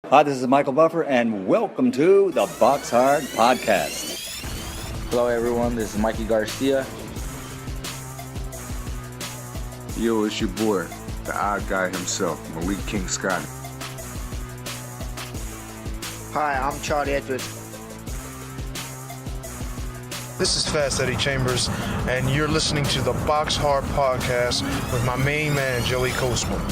Hi, this is Michael Buffer, and welcome to the BoxHard Podcast. Hello, everyone. This is Mikey Garcia. Yo, it's your boy, the odd guy himself, Malik King Scott. Hi, I'm Charlie Edwards. This is Fast Eddie Chambers, and you're listening to the BoxHard Podcast with my main man, Joey Coastman.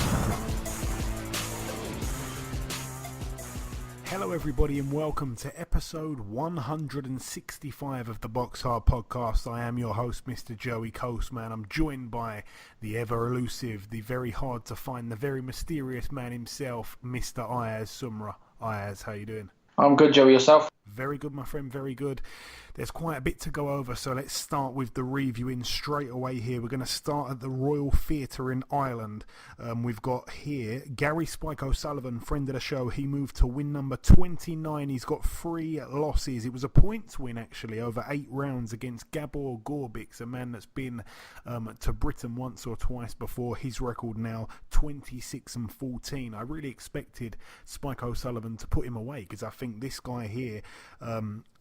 Hello everybody and welcome to episode 165 of the BoxHard Podcast. I am your host, Mr. Joey Coastman. I'm joined by the ever elusive, the very hard to find, the very mysterious man himself, Mr. Ayaz Sumra. Ayaz, how you doing? I'm good, Joey. Yourself? Very good, my friend, very good. There's quite a bit to go over, so let's start with the reviewing straight away here. We're going to start at the Royal Theatre in Ireland. We've got here Gary Spike O'Sullivan, friend of the show. He moved to win number 29. He's got 3 losses. It was a points win, actually, over 8 rounds against Gabor Gorbix, a man that's been to Britain once or twice before. His record now 26-14. I really expected Spike O'Sullivan to put him away because I think this guy here,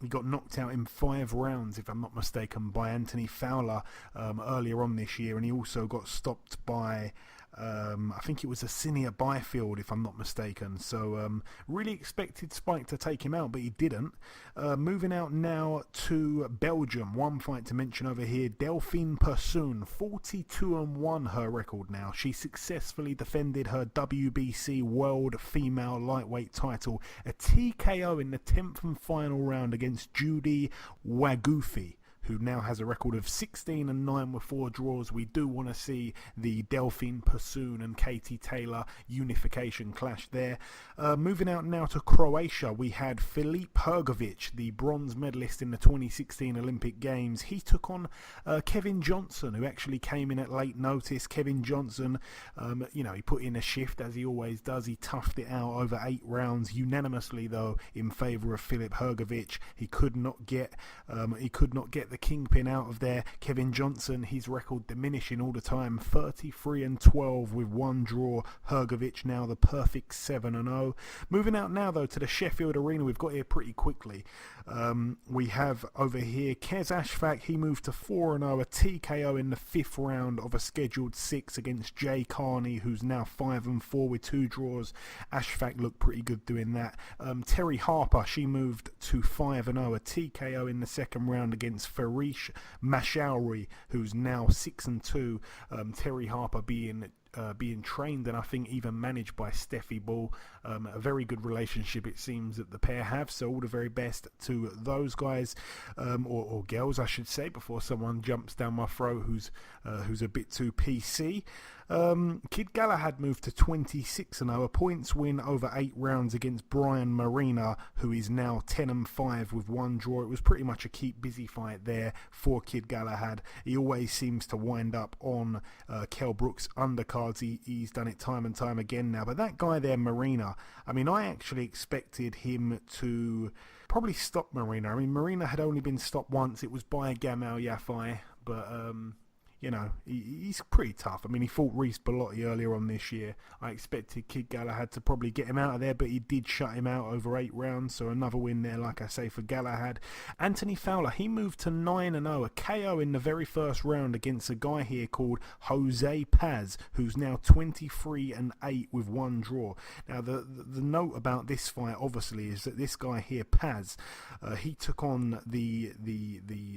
he got knocked out in 5 rounds, if I'm not mistaken, by Anthony Fowler earlier on this year, and he also got stopped by I think it was a Senior Byfield, if I'm not mistaken. So really expected Spike to take him out, but he didn't. Moving out now to Belgium. One fight to mention over here, Delphine Persoon, 42-1 her record now. She successfully defended her WBC World Female Lightweight title, a TKO in the 10th and final round against Judy Wagufi, who now has a record of 16-9 with 4 draws. We do want to see the Delphine Persoon and Katie Taylor unification clash there. Moving out now to Croatia, we had Filip Hrgović, the bronze medalist in the 2016 Olympic Games. He took on Kevin Johnson, who actually came in at late notice. Kevin Johnson, he put in a shift, as he always does. He toughed it out over 8 rounds, unanimously though, in favour of Filip Hrgović. He could not get the kingpin out of there. Kevin Johnson, his record diminishing all the time, 33-12 with 1 draw. Hrgović now the perfect 7-0. Moving out now though to the Sheffield Arena, we've got here pretty quickly. We have over here Kez Ashfaq. He moved to 4-0, a TKO in the 5th round of a scheduled 6 against Jay Carney, who's now 5-4 with 2 draws. Ashfaq looked pretty good doing that. Terry Harper, she moved to 5-0, a TKO in the 2nd round against Farish Mashauri, who's now 6-2. Terry Harper being trained and I think even managed by Steffi Ball. A very good relationship it seems that the pair have, so all the very best to those guys, or girls I should say, before someone jumps down my throat who's a bit too PC. Kid Galahad moved to 26-0, a points win over 8 rounds against Brian Marina, who is now 10-5 with 1 draw. It was pretty much a keep busy fight there for Kid Galahad. He always seems to wind up on Kell Brook's undercards. He's done it time and time again now. But that guy there, Marina, I mean, I actually expected him to probably stop Marina. I mean, Marina had only been stopped once. It was by Gamal Yafai, but he's pretty tough. I mean, he fought Reece Bellotti earlier on this year. I expected Kid Galahad to probably get him out of there, but he did shut him out over 8 rounds, so another win there, like I say, for Galahad. Anthony Fowler, he moved to 9-0, a KO in the very first round against a guy here called Jose Paz, who's now 23-8 with 1 draw. Now, the note about this fight, obviously, is that this guy here, Paz, he took on the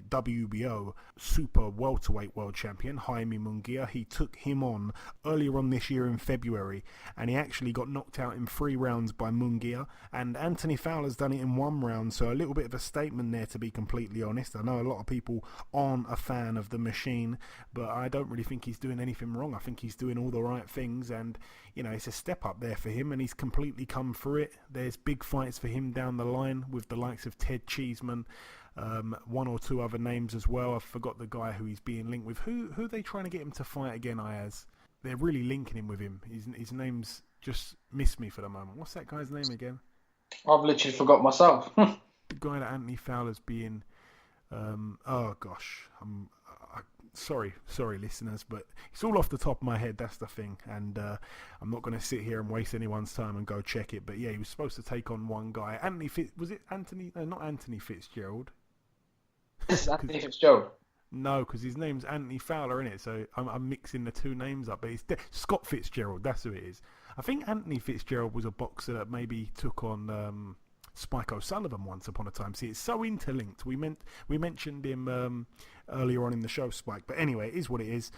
WBO Super Welterweight World Champion, Jaime Munguia. He took him on earlier on this year in February, and he actually got knocked out in 3 rounds by Munguia, and Anthony Fowler's done it in 1 round, so a little bit of a statement there, to be completely honest. I know a lot of people aren't a fan of the machine, but I don't really think he's doing anything wrong. I think he's doing all the right things, and it's a step up there for him, and he's completely come through it. There's big fights for him down the line with the likes of Ted Cheeseman, 1 or 2 other names as well. I forgot the guy who he's being linked with. Who are they trying to get him to fight again, Ayaz? They're really linking him with him. His name's just missed me for the moment. What's that guy's name again? I've literally forgot myself. The guy that Anthony Fowler's being... sorry, listeners, but it's all off the top of my head. That's the thing, and I'm not going to sit here and waste anyone's time and go check it. But yeah, he was supposed to take on one guy. Was it Anthony? No, not Anthony Fitzgerald. This is Anthony Fitzgerald. No, because his name's Anthony Fowler, innit? So I'm mixing the two names up. But it's Scott Fitzgerald. That's who it is. I think Anthony Fitzgerald was a boxer that maybe took on Spike O'Sullivan once upon a time. See, it's so interlinked. We mentioned him earlier on in the show, Spike. But anyway, it is what it is.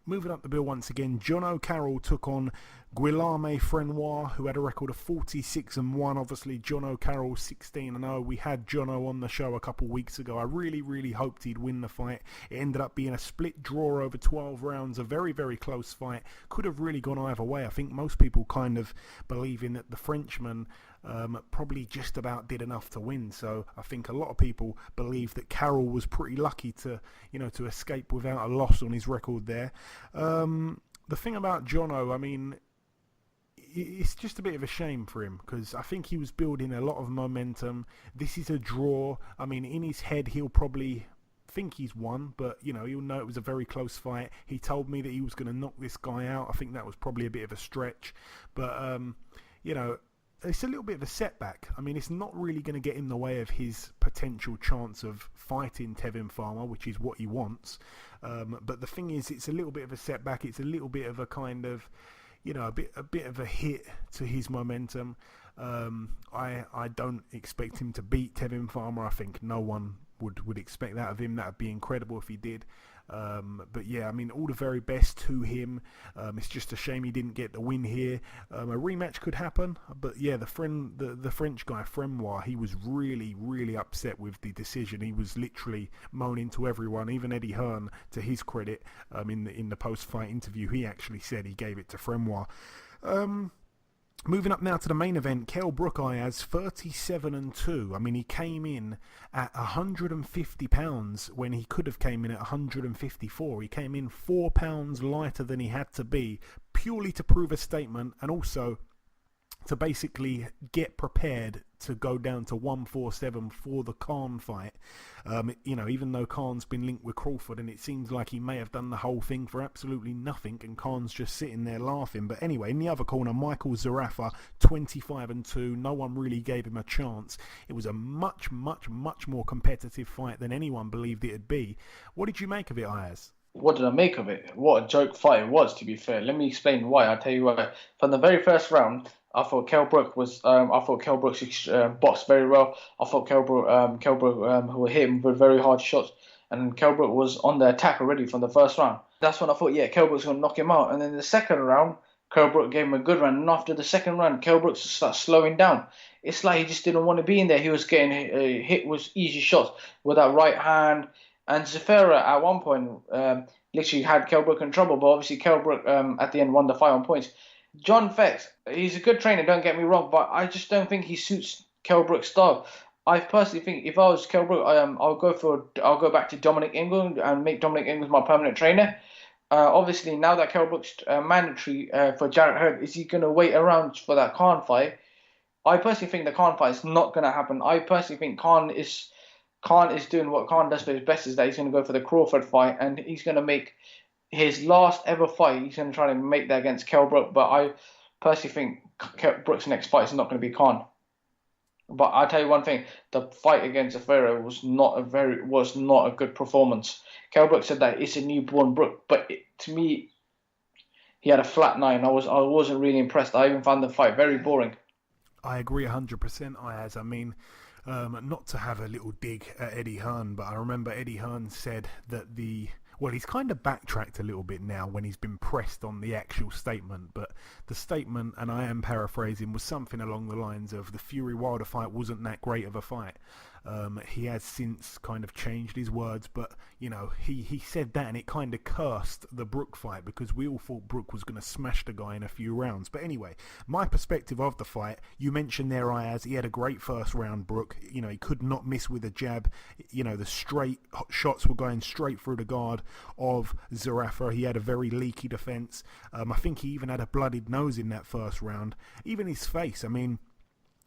Moving up the bill once again, John O'Carroll took on Guillaume Frenoir, who had a record of 46-1. Obviously, John O'Carroll 16-0. We had Jono on the show a couple weeks ago. I really, really hoped he'd win the fight. It ended up being a split draw over 12 rounds, a very, very close fight. Could have really gone either way. I think most people kind of believing that the Frenchman probably just about did enough to win. So I think a lot of people believe that Carroll was pretty lucky to escape without a loss on his record there. The thing about Jono, I mean, it's just a bit of a shame for him because I think he was building a lot of momentum. This is a draw. I mean, in his head, he'll probably think he's won, but he'll know it was a very close fight. He told me that he was going to knock this guy out. I think that was probably a bit of a stretch, but it's a little bit of a setback. I mean, it's not really going to get in the way of his potential chance of fighting Tevin Farmer, which is what he wants. But the thing is, it's a little bit of a setback. It's a little bit of a kind of, a bit of a hit to his momentum. I don't expect him to beat Tevin Farmer. I think no one would expect that of him. That would be incredible if he did. But yeah, I mean, all the very best to him. It's just a shame he didn't get the win here. A rematch could happen, but yeah, the French guy Frenoir, he was really, really upset with the decision. He was literally moaning to everyone, even Eddie Hearn, to his credit. In the post-fight interview, he actually said he gave it to Frenoir. Moving up now to the main event, Kell Brook Ayaz 37-2. I mean, he came in at 150 pounds when he could have came in at 154. He came in 4 pounds lighter than he had to be, purely to prove a statement and also to basically get prepared to go down to 147 for the Khan fight. Even though Khan's been linked with Crawford, and it seems like he may have done the whole thing for absolutely nothing, and Khan's just sitting there laughing. But anyway, in the other corner, Michael Zarafa, 25-2. No one really gave him a chance. It was a much, much, much more competitive fight than anyone believed it'd be. What did you make of it, Ayaz? What did I make of it? What a joke fight it was, to be fair. Let me explain why. I'll tell you why. From the very first round, I thought Kell Brook boxed very well. I thought Kell Brook who were hitting with very hard shots, and Kell Brook was on the attack already from the first round. That's when I thought, yeah, Kell Brook's going to knock him out. And then the second round, Kell Brook gave him a good round. And after the second round, Kell Brook started slowing down. It's like he just didn't want to be in there. He was getting hit with easy shots with that right hand. And Zafera at one point literally had Kell Brook in trouble, but obviously Kell Brook at the end won the fight on points. John Fex, he's a good trainer, don't get me wrong, but I just don't think he suits Kell Brook's style. I personally think if I was Kell Brook, I'll go back to Dominic Ingram and make Dominic Ingram my permanent trainer. Obviously, now that Kell Brook's mandatory for Jarrett Hurd, is he going to wait around for that Khan fight? I personally think the Khan fight is not going to happen. I personally think Khan is doing what Khan does for his best, is that he's going to go for the Crawford fight, and he's going to make his last ever fight. He's going to try to make that against Kell Brook, but I personally think Kell Brook's next fight is not going to be Khan. But I'll tell you one thing: the fight against Zafera was not a good performance. Kell Brook said that it's a newborn Brook, but to me, he had a flat 9. I wasn't really impressed. I even found the fight very boring. I agree 100%, Ayaz. I mean, not to have a little dig at Eddie Hearn, but I remember Eddie Hearn said that he's kind of backtracked a little bit now when he's been pressed on the actual statement, but the statement, and I am paraphrasing, was something along the lines of the Fury Wilder fight wasn't that great of a fight. He has since kind of changed his words, but he said that and it kind of cursed the Brook fight because we all thought Brook was going to smash the guy in a few rounds. But anyway, my perspective of the fight, you mentioned there, Ayaz, he had a great first round, Brook. He could not miss with a jab. The straight shots were going straight through the guard of Zarafa. He had a very leaky defense. I think he even had a bloodied nose in that first round. Even his face, I mean,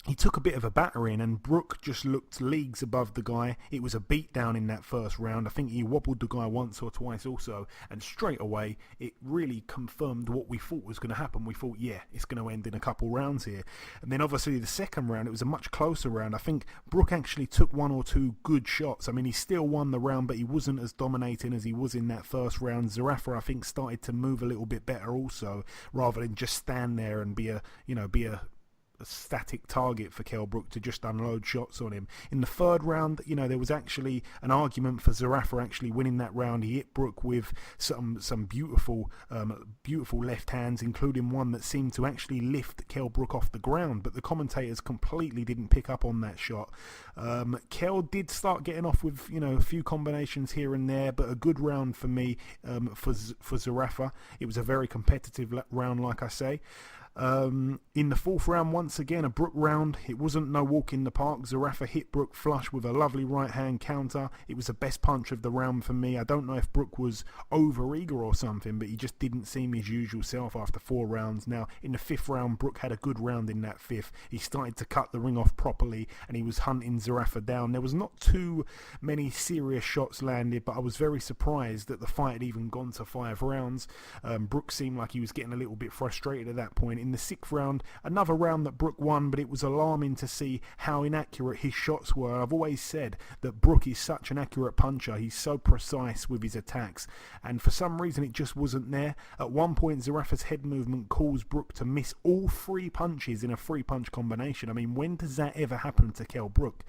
he took a bit of a battering, and Brook just looked leagues above the guy. It was a beatdown in that first round. I think he wobbled the guy once or twice also, and straight away it really confirmed what we thought was going to happen. We thought, yeah, it's going to end in a couple rounds here. And then obviously the second round, it was a much closer round. I think Brook actually took one or two good shots. I mean, he still won the round, but he wasn't as dominating as he was in that first round. Zerafa, I think, started to move a little bit better also, rather than just stand there and be a static target for Kell Brook to just unload shots on him. In the third round, there was actually an argument for Zerafa actually winning that round. He hit Brook with some beautiful left hands, including one that seemed to actually lift Kell Brook off the ground, but the commentators completely didn't pick up on that shot. Kell did start getting off with a few combinations here and there, but a good round for me for Zerafa. It was a very competitive round, like I say. In the fourth round, once again, a Brook round. It wasn't no walk in the park. Zerafa hit Brook flush with a lovely right-hand counter. It was the best punch of the round for me. I don't know if Brook was over-eager or something, but he just didn't seem his usual self after 4 rounds. Now, in the fifth round, Brook had a good round in that fifth. He started to cut the ring off properly, and he was hunting Zerafa down. There was not too many serious shots landed, but I was very surprised that the fight had even gone to 5 rounds. Brook seemed like he was getting a little bit frustrated at that point. In the 6th round, another round that Brook won, but it was alarming to see how inaccurate his shots were. I've always said that Brook is such an accurate puncher. He's so precise with his attacks, and for some reason it just wasn't there. At one point, Zerafa's head movement caused Brook to miss all 3 punches in a 3-punch combination. I mean, when does that ever happen to Kell Brook?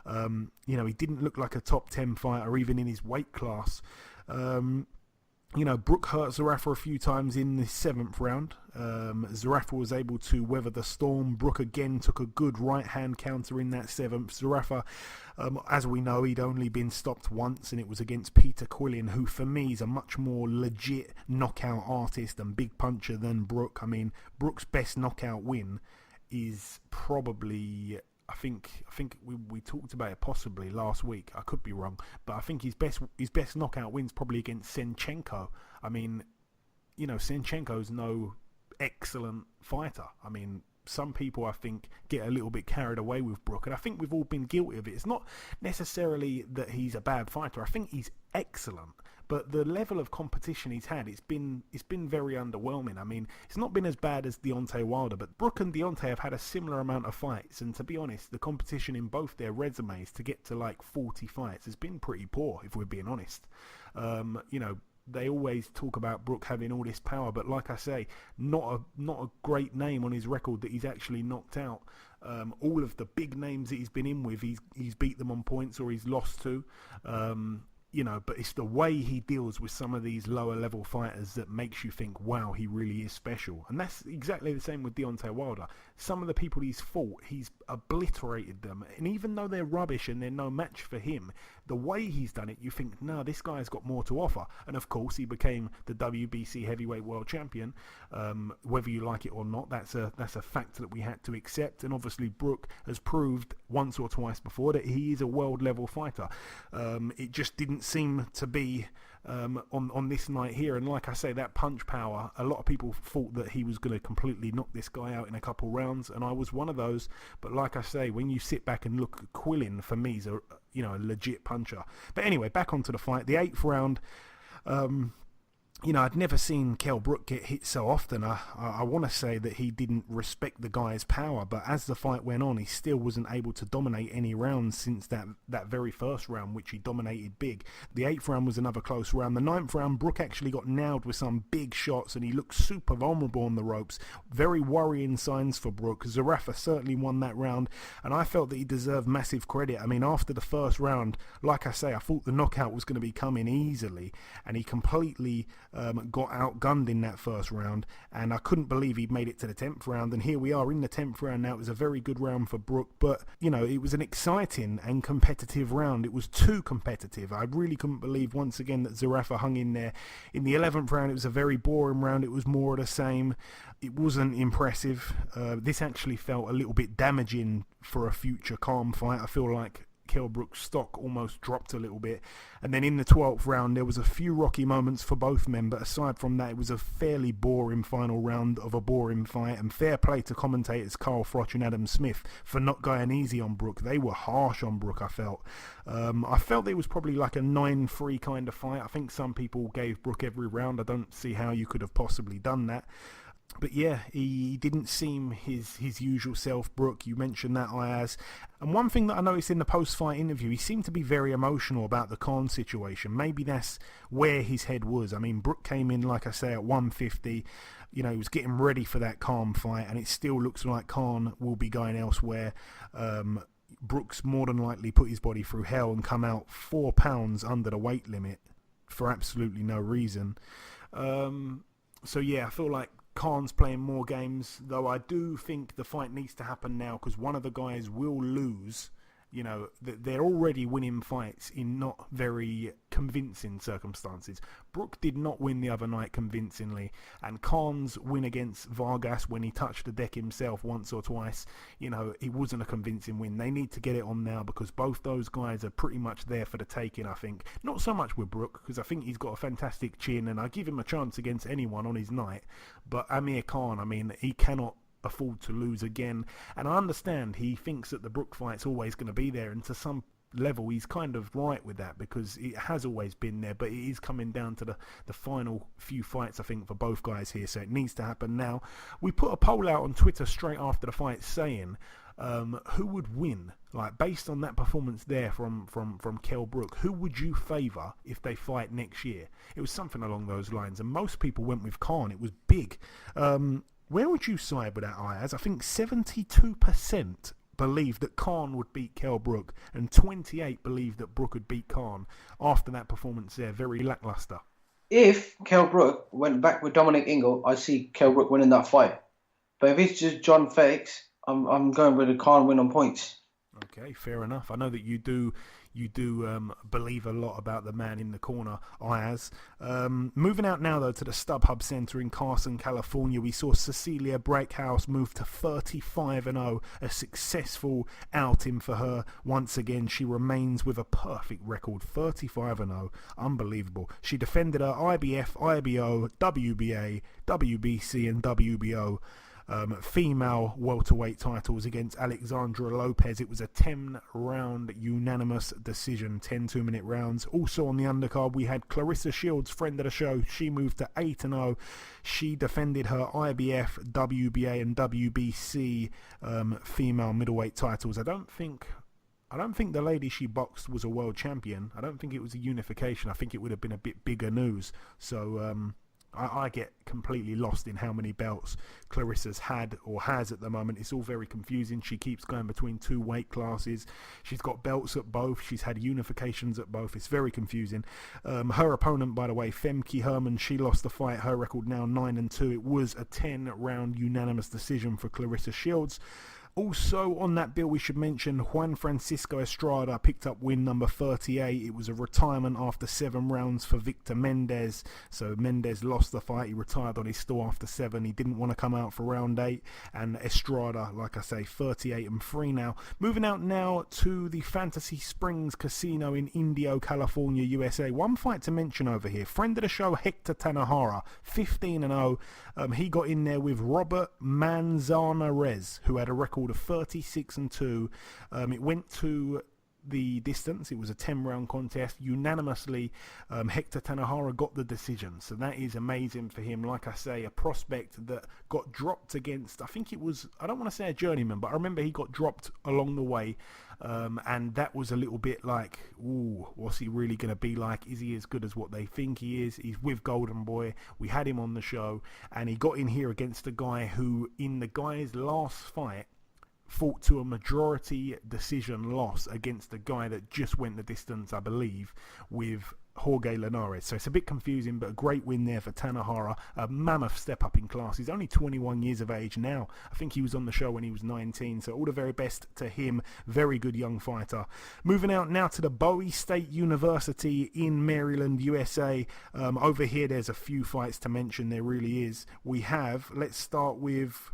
He didn't look like a top 10 fighter, even in his weight class. Brook hurt Zerafa a few times in the 7th round. Zerafa was able to weather the storm. Brook again took a good right-hand counter in that 7th. Zerafa, as we know, he'd only been stopped once, and it was against Peter Quillin, who for me is a much more legit knockout artist and big puncher than Brook. I mean, Brook's best knockout win is probably... I think we talked about it possibly last week. I could be wrong, but I think his best knockout win's probably against Senchenko. I mean, Senchenko's no excellent fighter. I mean, some people, I think, get a little bit carried away with Brook, and I think we've all been guilty of it. It's not necessarily that he's a bad fighter. I think he's excellent. But the level of competition he's had, it's been very underwhelming. I mean, it's not been as bad as Deontay Wilder, but Brook and Deontay have had a similar amount of fights. And to be honest, the competition in both their resumes to get to like 40 fights has been pretty poor, if we're being honest. They always talk about Brook having all this power, but like I say, not a great name on his record that he's actually knocked out. All of the big names that he's been in with, he's beat them on points or he's lost to. But it's the way he deals with some of these lower level fighters that makes you think, wow, he really is special. And that's exactly the same with Deontay Wilder. Some of the people he's fought, he's obliterated them. And even though they're rubbish and they're no match for him, the way he's done it, you think, no, this guy's got more to offer. And of course, he became the WBC Heavyweight World Champion. Whether you like it or not, that's a fact that we had to accept. And obviously, Brook has proved once or twice before that he is a world level fighter. It just didn't seem to be on this night here. And like I say, that punch power, a lot of people thought that he was going to completely knock this guy out in a couple rounds, and I was one of those. But like I say, when you sit back and look at Quillin, for me, is a legit puncher. But anyway, back onto the fight. The 8th round, I'd never seen Kell Brook get hit so often. I want to say that he didn't respect the guy's power, but as the fight went on, he still wasn't able to dominate any rounds since that very first round, which he dominated big. The 8th round was another close round. The 9th round, Brook actually got nailed with some big shots, and he looked super vulnerable on the ropes. Very worrying signs for Brook. Zerafa certainly won that round, and I felt that he deserved massive credit. I mean, after the first round, like I say, I thought the knockout was going to be coming easily, and he completely got outgunned in that first round, and I couldn't believe he'd made it to the 10th round. And here we are in the 10th round now. It was a very good round for Brook, but it was an exciting and competitive round. It was too competitive. I really couldn't believe once again that Zerafa hung in there. In the 11th round, it was a very boring round. It was more of the same. It wasn't impressive. This actually felt a little bit damaging for a future calm fight. I feel like Kell Brook's stock almost dropped a little bit. And then in the 12th round, there was a few rocky moments for both men, but aside from that, it was a fairly boring final round of a boring fight. And fair play to commentators Carl Froch and Adam Smith for not going easy on Brook. They were harsh on Brook, I felt. I felt it was probably like a 9-3 kind of fight. I think some people gave Brook every round. I don't see how you could have possibly done that. But yeah, he didn't seem his usual self, Brook. You mentioned that, Ayaz. And one thing that I noticed in the post-fight interview, he seemed to be very emotional about the Khan situation. Maybe that's where his head was. I mean, Brook came in, like I say, at 150. You know, he was getting ready for that Khan fight, and it still looks like Khan will be going elsewhere. Brook's more than likely put his body through hell and come out 4 pounds under the weight limit for absolutely no reason. So yeah, I feel like Khan's playing more games, though I do think the fight needs to happen now because one of the guys will lose. You know, they're already winning fights in not very convincing circumstances. Brook did not win the other night convincingly, and Khan's win against Vargas when he touched the deck himself once or twice, you know, it wasn't a convincing win. They need to get it on now because both those guys are pretty much there for the taking, I think. Not so much with Brook, because I think he's got a fantastic chin, and I give him a chance against anyone on his night. But Amir Khan, I mean, he cannot afford to lose again, and I understand he thinks that the Brook fight's always going to be there, and to some level he's kind of right with that because it has always been there, but it is coming down to the final few fights, I think, for both guys here, so it needs to happen now. We put a poll out on Twitter straight after the fight saying who would win, like based on that performance there from Kell Brook, who would you favour if they fight next year? It was something along those lines, and most people went with Khan. It was big. Where would you side with that, Ayaz? I think 72% believed that Khan would beat Kell Brook, and 28% believed that Brook would beat Khan after that performance there. Very lacklustre. If Kell Brook went back with Dominic Ingle, I see Kell Brook winning that fight. But if it's just John Fakes, I'm going with the Khan win on points. Okay, fair enough. I know that you do believe a lot about the man in the corner, Ayaz. Moving out now, though, to the StubHub Center in Carson, California, we saw Cecilia Breakhouse move to 35-0, a successful outing for her. Once again, she remains with a perfect record, 35-0, unbelievable. She defended her IBF, IBO, WBA, WBC and WBO female welterweight titles against Alexandra Lopez. It was a 10-round unanimous decision, 10 2-minute rounds. Also on the undercard, we had Clarissa Shields, friend of the show. She moved to 8-0. She defended her IBF, WBA and WBC female middleweight titles. I don't think the lady she boxed was a world champion. I don't think it was a unification. I think it would have been a bit bigger news. So I get completely lost in how many belts Clarissa's had or has at the moment. It's all very confusing. She keeps going between two weight classes. She's got belts at both. She's had unifications at both. It's very confusing. Her opponent, by the way, Femke Herman, she lost the fight. Her record now 9-2. It was a 10-round unanimous decision for Clarissa Shields. Also on that bill, we should mention Juan Francisco Estrada picked up win number 38. It was a retirement after 7 rounds for Victor Mendez. So Mendez lost the fight. He retired on his store after 7. He didn't want to come out for round 8. And Estrada, like I say, 38-3 now. Moving out now to the Fantasy Springs Casino in Indio, California, USA. One fight to mention over here. Friend of the show, Hector Tanahara, 15-0. He got in there with Robert Manzanares, who had a record of 36-2. It went to the distance. It was a 10-round contest. Unanimously, Hector Tanahara got the decision. So that is amazing for him. Like I say, a prospect that got dropped against, I think it was, I don't want to say a journeyman, but I remember he got dropped along the way. And that was a little bit like, ooh, what's he really going to be like? Is he as good as what they think he is? He's with Golden Boy. We had him on the show, and he got in here against a guy who, in the guy's last fight, fought to a majority decision loss against a guy that just went the distance, I believe, with Jorge Linares. So it's a bit confusing, but a great win there for Tanahara. A mammoth step up in class. He's only 21 years of age now. I think he was on the show when he was 19, so all the very best to him. Very good young fighter. Moving out now to the Bowie State University in Maryland, USA. Over here, there's a few fights to mention. There really is. We have, let's start with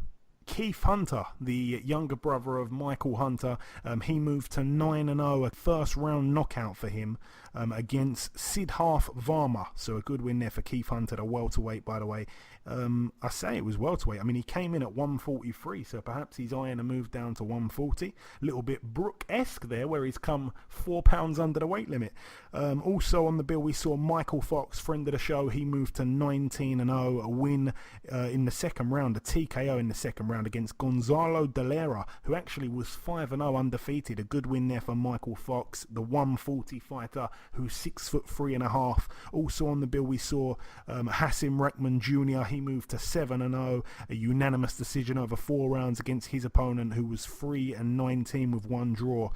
Keith Hunter, the younger brother of Michael Hunter, he moved to 9-0, a first round knockout for him against Siddharth Varma. So a good win there for Keith Hunter, the welterweight, by the way. I say it was welterweight. I mean, he came in at 143, so perhaps he's eyeing a move down to 140. A little bit Brook-esque there, where he's come 4 pounds under the weight limit. Also on the bill, we saw Michael Fox, friend of the show. He moved to 19-0, a win in the second round, a TKO in the second round against Gonzalo De Lara, who actually was 5-0 undefeated. A good win there for Michael Fox, the 140 fighter, who's 6'3.5". Also on the bill, we saw Hassim Rahman Jr. He moved to 7-0, a unanimous decision over 4 rounds against his opponent, who was 3-19 with 1 draw.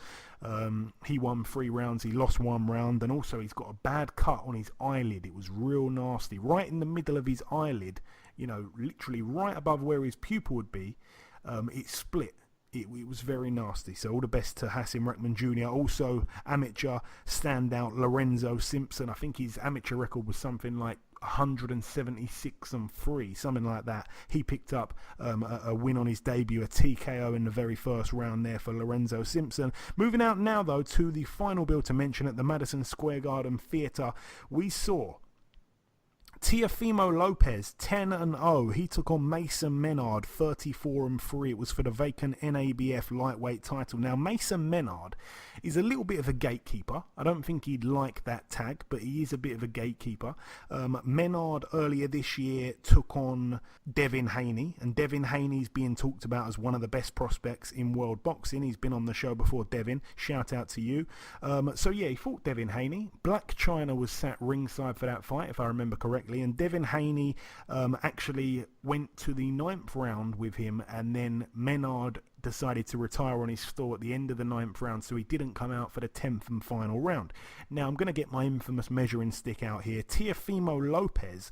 He won 3 rounds, he lost 1 round, and also he's got a bad cut on his eyelid. It was real nasty, right in the middle of his eyelid, you know, literally right above where his pupil would be. It split. It was very nasty. So all the best to Hassim Rahman Jr. Also amateur standout Lorenzo Simpson. I think his amateur record was something like 176-3, something like that. He picked up a win on his debut, a TKO in the very first round there for Lorenzo Simpson. Moving out now, though, to the final bill to mention at the Madison Square Garden Theatre, we saw Teofimo Lopez 10-0. He took on Mason Menard 34-3. It was for the vacant NABF lightweight title. Now, Mason Menard is a little bit of a gatekeeper. I don't think he'd like that tag, but he is a bit of a gatekeeper. Menard earlier this year took on Devin Haney, and Devin Haney's being talked about as one of the best prospects in world boxing. He's been on the show before, Devin. Shout out to you. So yeah, he fought Devin Haney. Black China was sat ringside for that fight, if I remember correctly, and Devin Haney actually went to the 9th round with him, and then Menard decided to retire on his store at the end of the 9th round, so he didn't come out for the 10th and final round. Now I'm going to get my infamous measuring stick out here. Teofimo Lopez,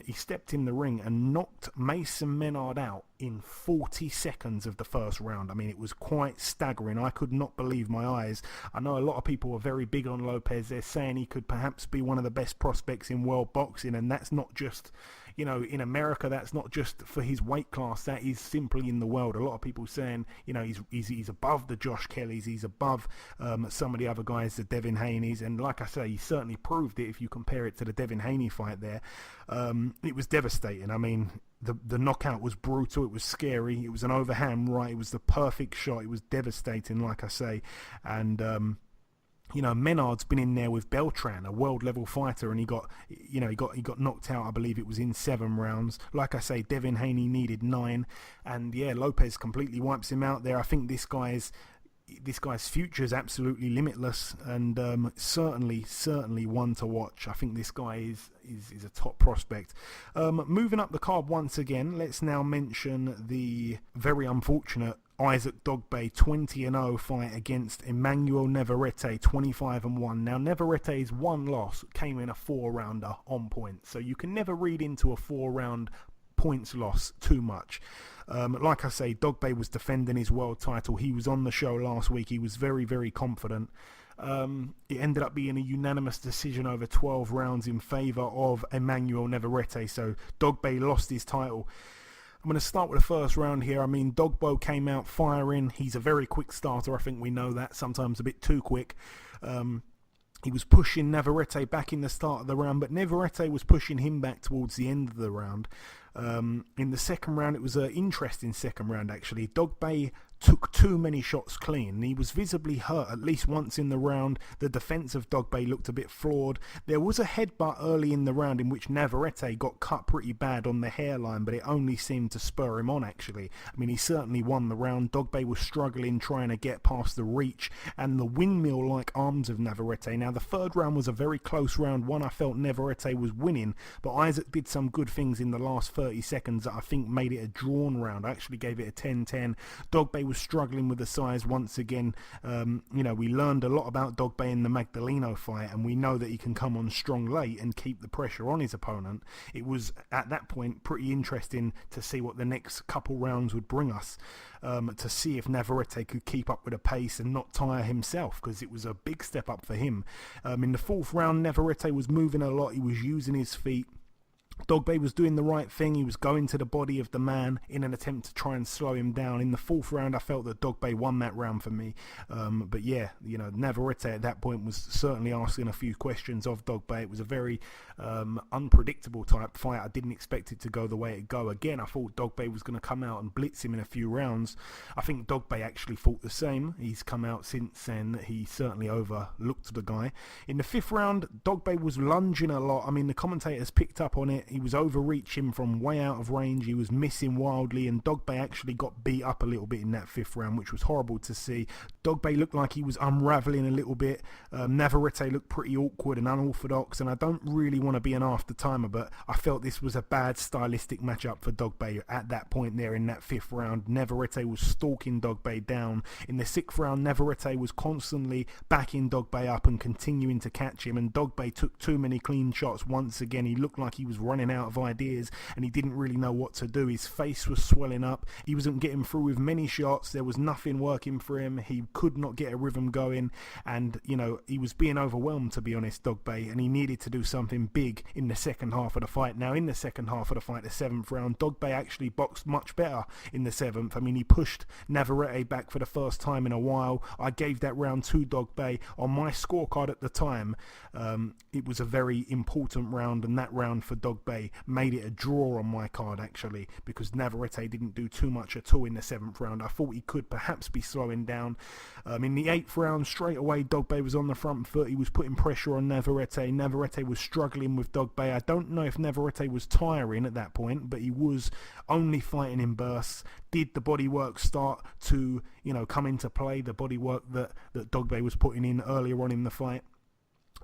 he stepped in the ring and knocked Mason Menard out in 40 seconds of the first round. I mean, it was quite staggering. I could not believe my eyes. I know a lot of people are very big on Lopez. They're saying he could perhaps be one of the best prospects in world boxing, and that's not just, you know, in America, that's not just for his weight class, that is simply in the world. A lot of people saying, you know, he's above the Josh Kellys, he's above some of the other guys, the Devin Haney's, and like I say, he certainly proved it if you compare it to the Devin Haney fight there. It was devastating. I mean, the knockout was brutal, it was scary, it was an overhand right, it was the perfect shot, it was devastating, like I say, and you know, Menard's been in there with Beltran, a world level fighter, and he got knocked out. I believe it was in 7 rounds. Like I say, Devin Haney needed 9, and yeah, Lopez completely wipes him out there. I think this guy's future is absolutely limitless, and certainly one to watch. I think this guy is a top prospect. Moving up the card once again, let's now mention the very unfortunate Isaac Dogbe 20-0 fight against Emmanuel Navarrete 25-1. Now Navarrete's one loss came in a 4-rounder on point, so you can never read into a 4-round points loss too much. Like I say, Dogbe was defending his world title. He was on the show last week. He was very, very confident. It ended up being a unanimous decision over 12 rounds in favour of Emmanuel Navarrete, so Dogbe lost his title. I'm going to start with the first round here. I mean, Dogbo came out firing. He's a very quick starter. I think we know that. Sometimes a bit too quick. He was pushing Navarrete back in the start of the round, but Navarrete was pushing him back towards the end of the round. In the second round, it was an interesting second round, actually. Dogbe took too many shots clean. He was visibly hurt at least once in the round. The defense of Dogbe looked a bit flawed. There was a headbutt early in the round in which Navarrete got cut pretty bad on the hairline, but it only seemed to spur him on, actually. I mean, he certainly won the round. Dogbe was struggling trying to get past the reach and the windmill-like arms of Navarrete. Now, the third round was a very close round. One I felt Navarrete was winning, but Isaac did some good things in the last 30 seconds that I think made it a drawn round. I actually gave it a 10-10. Dogbe was struggling with the size once again. We learned a lot about Dogbe in the Magdaleno fight, and we know that he can come on strong late and keep the pressure on his opponent. It was at that point pretty interesting to see what the next couple rounds would bring us, to see if Navarrete could keep up with the pace and not tire himself, because it was a big step up for him. In the fourth round, Navarrete was moving a lot. He was using his feet. Dogbay was doing the right thing. He was going to the body of the man in an attempt to try and slow him down. In the fourth round, I felt that Dogbay won that round for me. But yeah, Navarrete at that point was certainly asking a few questions of Dogbay. It was a very unpredictable type fight. I didn't expect it to go the way it go. Again, I thought Dogbay was going to come out and blitz him in a few rounds. I think Dogbay actually thought the same. He's come out since then. He certainly overlooked the guy. In the fifth round, Dogbay was lunging a lot. I mean, the commentators picked up on it. He was overreaching from way out of range. He was missing wildly, and Dogbay actually got beat up a little bit in that fifth round, which was horrible to see. Dogbay looked like he was unravelling a little bit. Navarrete looked pretty awkward and unorthodox, and I don't really want to be an after-timer, but I felt this was a bad stylistic matchup for Dogbay at that point there in that fifth round. Navarrete was stalking Dogbay down. In the sixth round, Navarrete was constantly backing Dogbay up and continuing to catch him, and Dogbay took too many clean shots once again. He looked like he was running out of ideas and he didn't really know what to do. His face was swelling up. He wasn't getting through with many shots. There was nothing working for him. He could not get a rhythm going, and he was being overwhelmed, to be honest, Dogbay, and he needed to do something big in the second half of the fight. Now, in the second half of the fight, the seventh round, Dogbay actually boxed much better in the seventh. I mean, he pushed Navarrete back for the first time in a while. I gave that round to Dogbay. On my scorecard at the time, it was a very important round, and that round for Dogbay made it a draw on my card, actually, because Navarrete didn't do too much at all in the seventh round. I thought he could perhaps be slowing down. In the eighth round, straight away, Dogbay was on the front foot. He was putting pressure on Navarrete. Navarrete was struggling with Dogbay. I don't know if Navarrete was tiring at that point, but he was only fighting in bursts. Did the bodywork start to, come into play, the bodywork that Dogbay was putting in earlier on in the fight?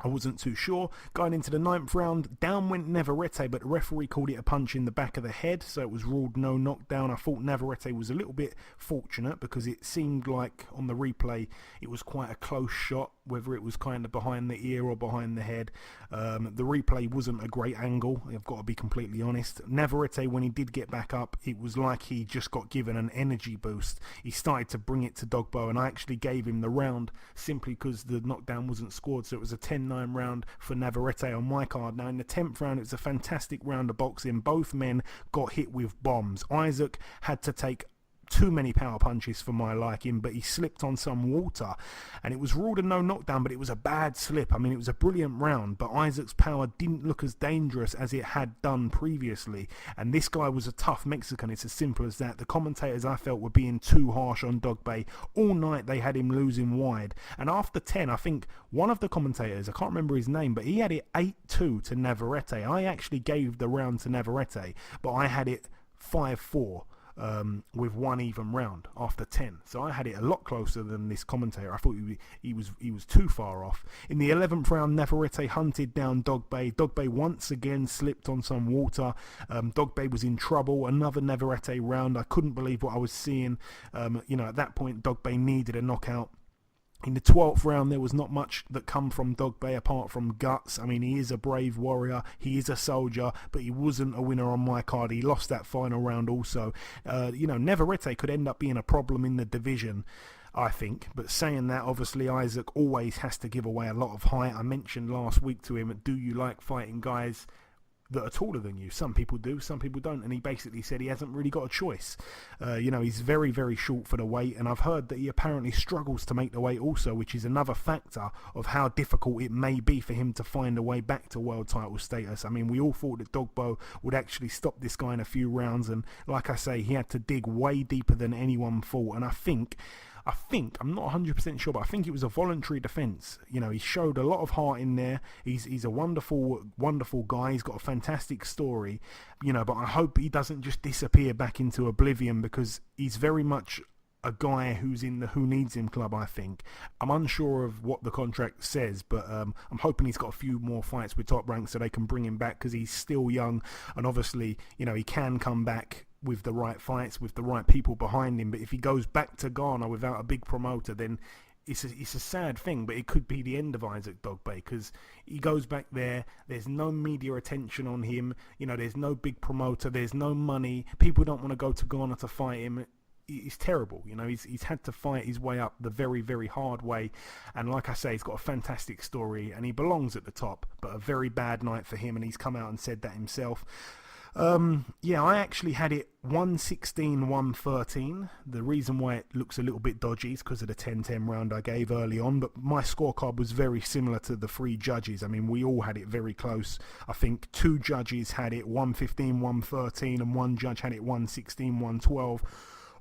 I wasn't too sure. Going into the ninth round, down went Navarrete, but the referee called it a punch in the back of the head, so it was ruled no knockdown. I thought Navarrete was a little bit fortunate because it seemed like on the replay it was quite a close shot, whether it was kind of behind the ear or behind the head. The replay wasn't a great angle, I've got to be completely honest. Navarrete, when he did get back up, it was like he just got given an energy boost. He started to bring it to Dogbay, and I actually gave him the round simply because the knockdown wasn't scored, so it was a 10-9 round for Navarrete on my card. Now, in the 10th round, it was a fantastic round of boxing. Both men got hit with bombs. Isaac had to take too many power punches for my liking, but he slipped on some water and it was ruled a no knockdown, but it was a bad slip. I mean, it was a brilliant round, but Isaac's power didn't look as dangerous as it had done previously, and this guy was a tough Mexican. It's as simple as that. The commentators, I felt, were being too harsh on Dogbay. All night they had him losing wide, and after 10, I think one of the commentators, I can't remember his name, but he had it 8-2 to Navarrete. I actually gave the round to Navarrete, but I had it 5-4 with one even round after 10. So I had it a lot closer than this commentator. I thought he was too far off. In the 11th round, Navarrete hunted down Dogbay. Dogbay once again slipped on some water. Dogbay was in trouble. Another Navarrete round. I couldn't believe what I was seeing. At that point, Dogbay needed a knockout. In the 12th round, there was not much that come from Dogbay apart from guts. I mean, he is a brave warrior, he is a soldier, but he wasn't a winner on my card. He lost that final round also. Navarrete could end up being a problem in the division, I think. But saying that, obviously, Isaac always has to give away a lot of height. I mentioned last week to him, do you like fighting guys that are taller than you? Some people do, some people don't, and he basically said he hasn't really got a choice. He's very, very short for the weight, and I've heard that he apparently struggles to make the weight also, which is another factor of how difficult it may be for him to find a way back to world title status. I mean, we all thought that Dogbay would actually stop this guy in a few rounds, and like I say, he had to dig way deeper than anyone thought, and I think, I'm not 100% sure, but I think it was a voluntary defence. He showed a lot of heart in there. He's a wonderful, wonderful guy. He's got a fantastic story, but I hope he doesn't just disappear back into oblivion, because he's very much a guy who's in the Who Needs Him club, I think. I'm unsure of what the contract says, but I'm hoping he's got a few more fights with Top Rank so they can bring him back, because he's still young, and obviously, he can come back with the right fights, with the right people behind him. But if he goes back to Ghana without a big promoter, then it's a sad thing, but it could be the end of Isaac Dogbay, because he goes back there, there's no media attention on him, there's no big promoter, there's no money, people don't want to go to Ghana to fight him. is terrible. You know, he's had to fight his way up the very, very hard way. And like I say, he's got a fantastic story and he belongs at the top, but a very bad night for him. And he's come out and said that himself. I actually had it 116-113. The reason why it looks a little bit dodgy is because of the 10-10 round I gave early on, but my scorecard was very similar to the three judges. I mean, we all had it very close. I think two judges had it 115-113 and one judge had it 116-112,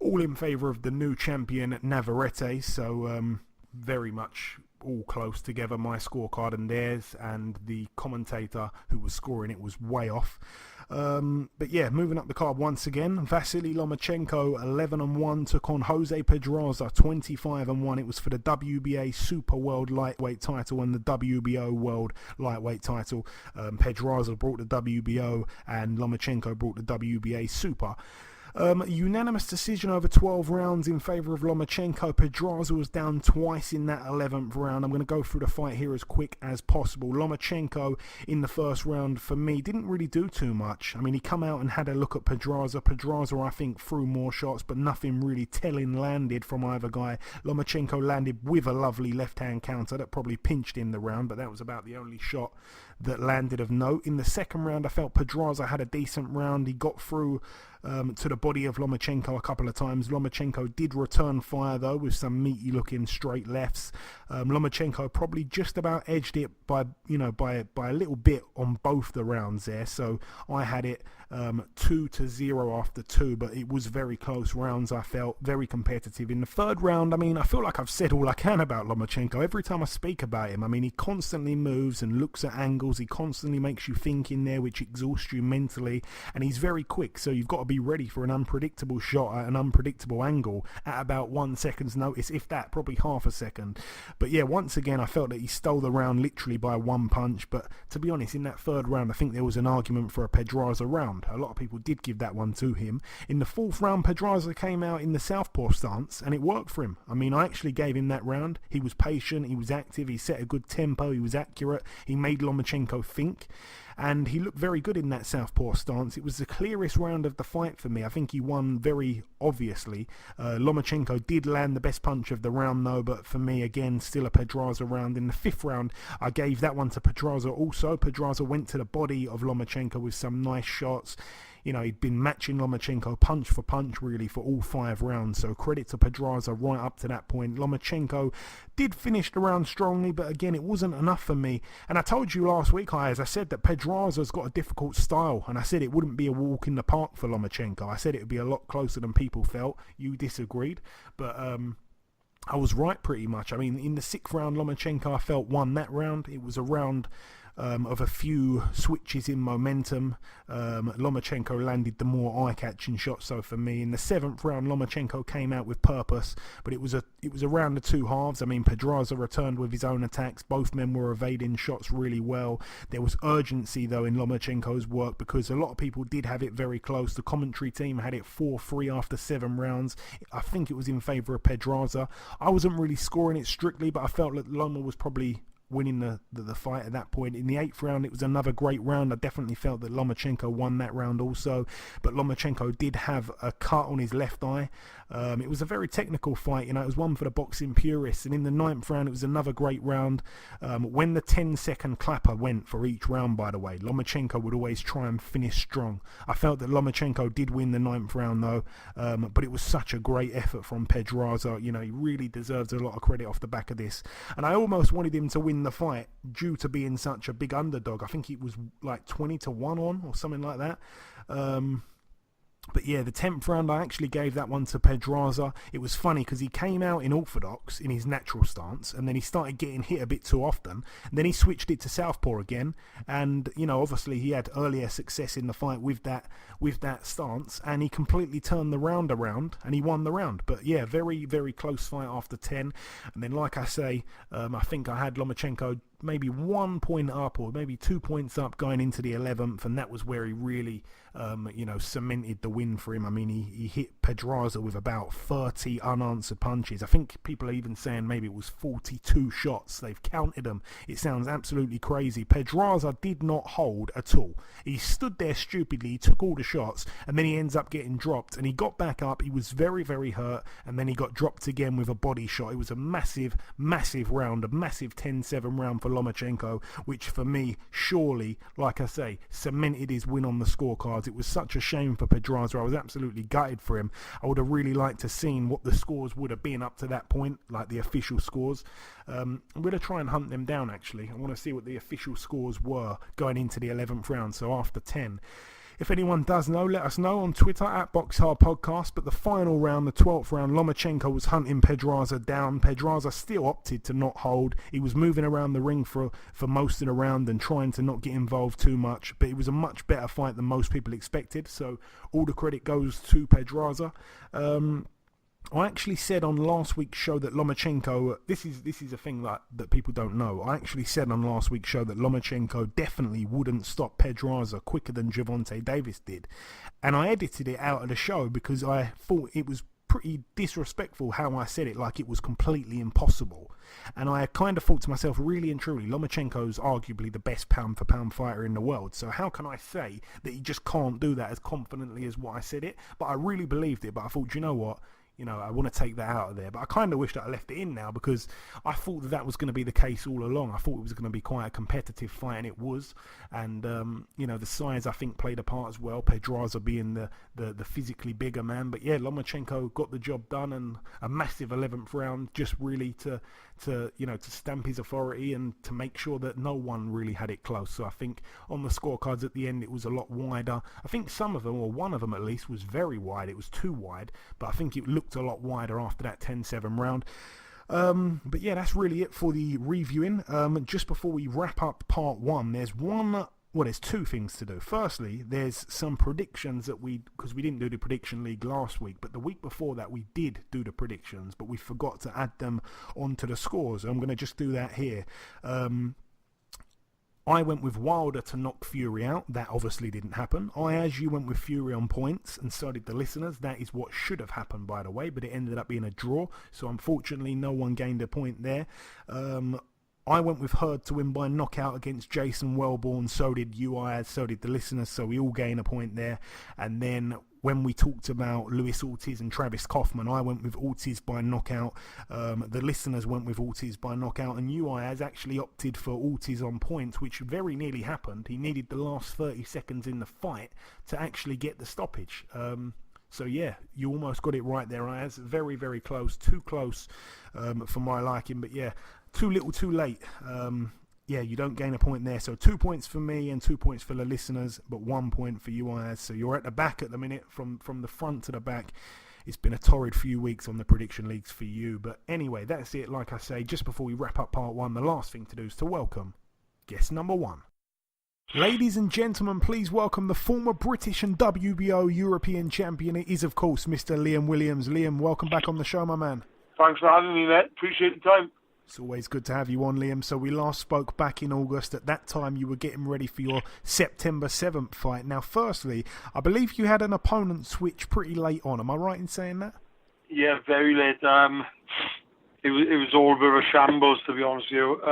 all in favour of the new champion Navarrete. So very much all close together, my scorecard and theirs, and the commentator who was scoring it was way off. But yeah, moving up the card once again, Vasily Lomachenko 11-1 took on Jose Pedraza 25-1. It was for the WBA Super World Lightweight title and the WBO World Lightweight title. Pedraza brought the WBO and Lomachenko brought the WBA Super. Unanimous decision over 12 rounds in favour of Lomachenko. Pedraza was down twice in that 11th round. I'm going to go through the fight here as quick as possible. Lomachenko in the first round, for me, didn't really do too much. I mean, he come out and had a look at Pedraza. Pedraza, I think, threw more shots, but nothing really telling landed from either guy. Lomachenko landed with a lovely left-hand counter that probably pinched in the round, but that was about the only shot that landed of note. In the second round, I felt Pedraza had a decent round. He got through to the body of Lomachenko a couple of times. Lomachenko did return fire though with some meaty looking straight lefts. Lomachenko probably just about edged it by a little bit on both the rounds there. So I had it 2-0 after 2, but it was very close rounds. I felt very competitive. In the third round, I mean, I feel like I've said all I can about Lomachenko. Every time I speak about him, I mean, he constantly moves and looks at angles. He constantly makes you think in there, which exhausts you mentally, and he's very quick, so you've got to be ready for an unpredictable shot at an unpredictable angle at about 1 second's notice, if that, probably half a second. But yeah, once again, I felt that he stole the round literally by one punch, but to be honest, in that third round, I think there was an argument for a Pedraza round. A lot of people did give that one to him. In the fourth round, Pedraza came out in the southpaw stance, and it worked for him. I mean, I actually gave him that round. He was patient, he was active, he set a good tempo, he was accurate, he made Lomachenko think, and he looked very good in that southpaw stance. It was the clearest round of the fight for me. I think he won very obviously. Lomachenko did land the best punch of the round though, but for me, again, still a Pedraza round. In the fifth round, I gave that one to Pedraza also. Pedraza went to the body of Lomachenko with some nice shots. You know, he'd been matching Lomachenko punch for punch really for all 5 rounds, so credit to Pedraza right up to that point. Lomachenko did finish the round strongly, but again, it wasn't enough for me. And I told you last week, Ayaz, I said that Pedraza's got a difficult style, and I said it wouldn't be a walk in the park for Lomachenko. I said it would be a lot closer than people felt. You disagreed, but I was right pretty much. I mean, in the 6th round, Lomachenko, I felt, won that round. It was a round of a few switches in momentum. Lomachenko landed the more eye-catching shots. So for me, in the 7th round, Lomachenko came out with purpose, but it was a round of two halves. I mean, Pedraza returned with his own attacks. Both men were evading shots really well. There was urgency though in Lomachenko's work because a lot of people did have it very close. The commentary team had it 4-3 after 7 rounds. I think it was in favour of Pedraza. I wasn't really scoring it strictly, but I felt that Loma was probably winning the fight at that point. In the 8th round, it was another great round. I definitely felt that Lomachenko won that round also, but Lomachenko did have a cut on his left eye. It was a very technical fight, you know, it was one for the boxing purists. And in the 9th round, it was another great round. When the 10-second clapper went for each round, by the way, Lomachenko would always try and finish strong. I felt that Lomachenko did win the 9th round though, but it was such a great effort from Pedraza. You know, he really deserves a lot of credit off the back of this, and I almost wanted him to win the fight due to being such a big underdog. I think it was like 20-1 on or something like that. But yeah, the 10th round, I actually gave that one to Pedraza. It was funny because he came out in orthodox in his natural stance, and then he started getting hit a bit too often, and then he switched it to southpaw again, and you know, obviously he had earlier success in the fight with that stance, and he completely turned the round around and he won the round. But yeah, very, very close fight after 10. And then, like I say, I think I had Lomachenko maybe 1 point up or maybe 2 points up going into the 11th, and that was where he really cemented the win for him. I mean, he hit Pedraza with about 30 unanswered punches. I think people are even saying maybe it was 42 shots. They've counted them. It sounds absolutely crazy. Pedraza did not hold at all. He stood there stupidly, he took all the shots, and then he ends up getting dropped, and he got back up. He was very, very hurt, and then he got dropped again with a body shot. It was a massive, massive round, a massive 10-7 round for Lomachenko, which for me, surely, like I say, cemented his win on the scorecards. It was such a shame for Pedraza. I was absolutely gutted for him. I would have really liked to seen what the scores would have been up to that point, like the official scores. I'm going to try and hunt them down, actually. I want to see what the official scores were going into the 11th round, so after 10. If anyone does know, let us know on Twitter at BoxHard Podcast. But the final round, the 12th round, Lomachenko was hunting Pedraza down. Pedraza still opted to not hold. He was moving around the ring for most of the round and trying to not get involved too much. But it was a much better fight than most people expected. So all the credit goes to Pedraza. I actually said on last week's show that Lomachenko, this is a thing that people don't know. I actually said on last week's show that Lomachenko definitely wouldn't stop Pedraza quicker than Gervonta Davis did. And I edited it out of the show because I thought it was pretty disrespectful how I said it, like it was completely impossible. And I kind of thought to myself, really and truly, Lomachenko's arguably the best pound-for-pound fighter in the world. So how can I say that he just can't do that as confidently as what I said it? But I really believed it. But I thought, you know what? I want to take that out of there. But I kind of wish that I left it in now because I thought that was going to be the case all along. I thought it was going to be quite a competitive fight, and it was. And, the size, I think, played a part as well. Pedraza being the physically bigger man. But, yeah, Lomachenko got the job done, and a massive 11th round just really to stamp his authority and to make sure that no one really had it close. So I think on the scorecards at the end, it was a lot wider. I think some of them, or one of them at least, was very wide. It was too wide, but I think it looked a lot wider after that 10-7 round. But yeah, that's really it for the reviewing. Just before we wrap up part one, there's two things to do. Firstly, there's some predictions that because we didn't do the prediction league last week, but the week before that we did do the predictions, but we forgot to add them onto the scores. I'm going to just do that here. I went with Wilder to knock Fury out. That obviously didn't happen. Ayaz, you went with Fury on points, and so did the listeners. That is what should have happened, by the way, but it ended up being a draw. So unfortunately, no one gained a point there. I went with Hurd to win by knockout against Jason Wellborn. So did you, Ayaz. So did the listeners. So we all gain a point there. And then when we talked about Luis Ortiz and Travis Kaufman, I went with Ortiz by knockout. The listeners went with Ortiz by knockout, and Ayaz actually opted for Ortiz on points, which very nearly happened. He needed the last 30 seconds in the fight to actually get the stoppage. So yeah, you almost got it right there, Ayaz. Very, very close. Too close for my liking, but yeah, too little, too late. Yeah, you don't gain a point there. So 2 points for me and 2 points for the listeners, but 1 point for you, Ayaz. So you're at the back at the minute, from the front to the back. It's been a torrid few weeks on the prediction leagues for you. But anyway, that's it. Like I say, just before we wrap up part one, the last thing to do is to welcome guest number one. Ladies and gentlemen, please welcome the former British and WBO European champion. It is, of course, Mr. Liam Williams. Liam, welcome back on the show, my man. Thanks for having me, mate. Appreciate the time. It's always good to have you on, Liam. So we last spoke back in August. At that time, you were getting ready for your September 7th fight. Now, firstly, I believe you had an opponent switch pretty late on. Am I right in saying that? Yeah, very late. It was all a bit of a shambles, to be honest with you.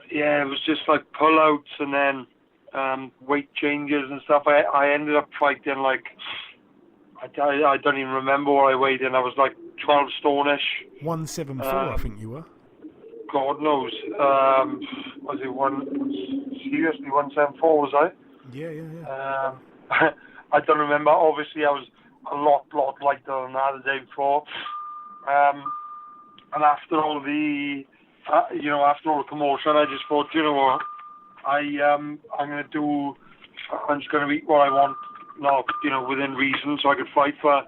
Yeah, it was just like pull-outs and then weight changes and stuff. I ended up fighting like, I don't even remember what I weighed in. I was like 12 stone-ish. 174, I think you were. God knows. Was it seriously 174, was I? Yeah. I don't remember. Obviously, I was a lot lighter than that the day before. And after all the, after all the commotion, I just thought, you know what, I'm just going to eat what I want, within reason, so I could fight for.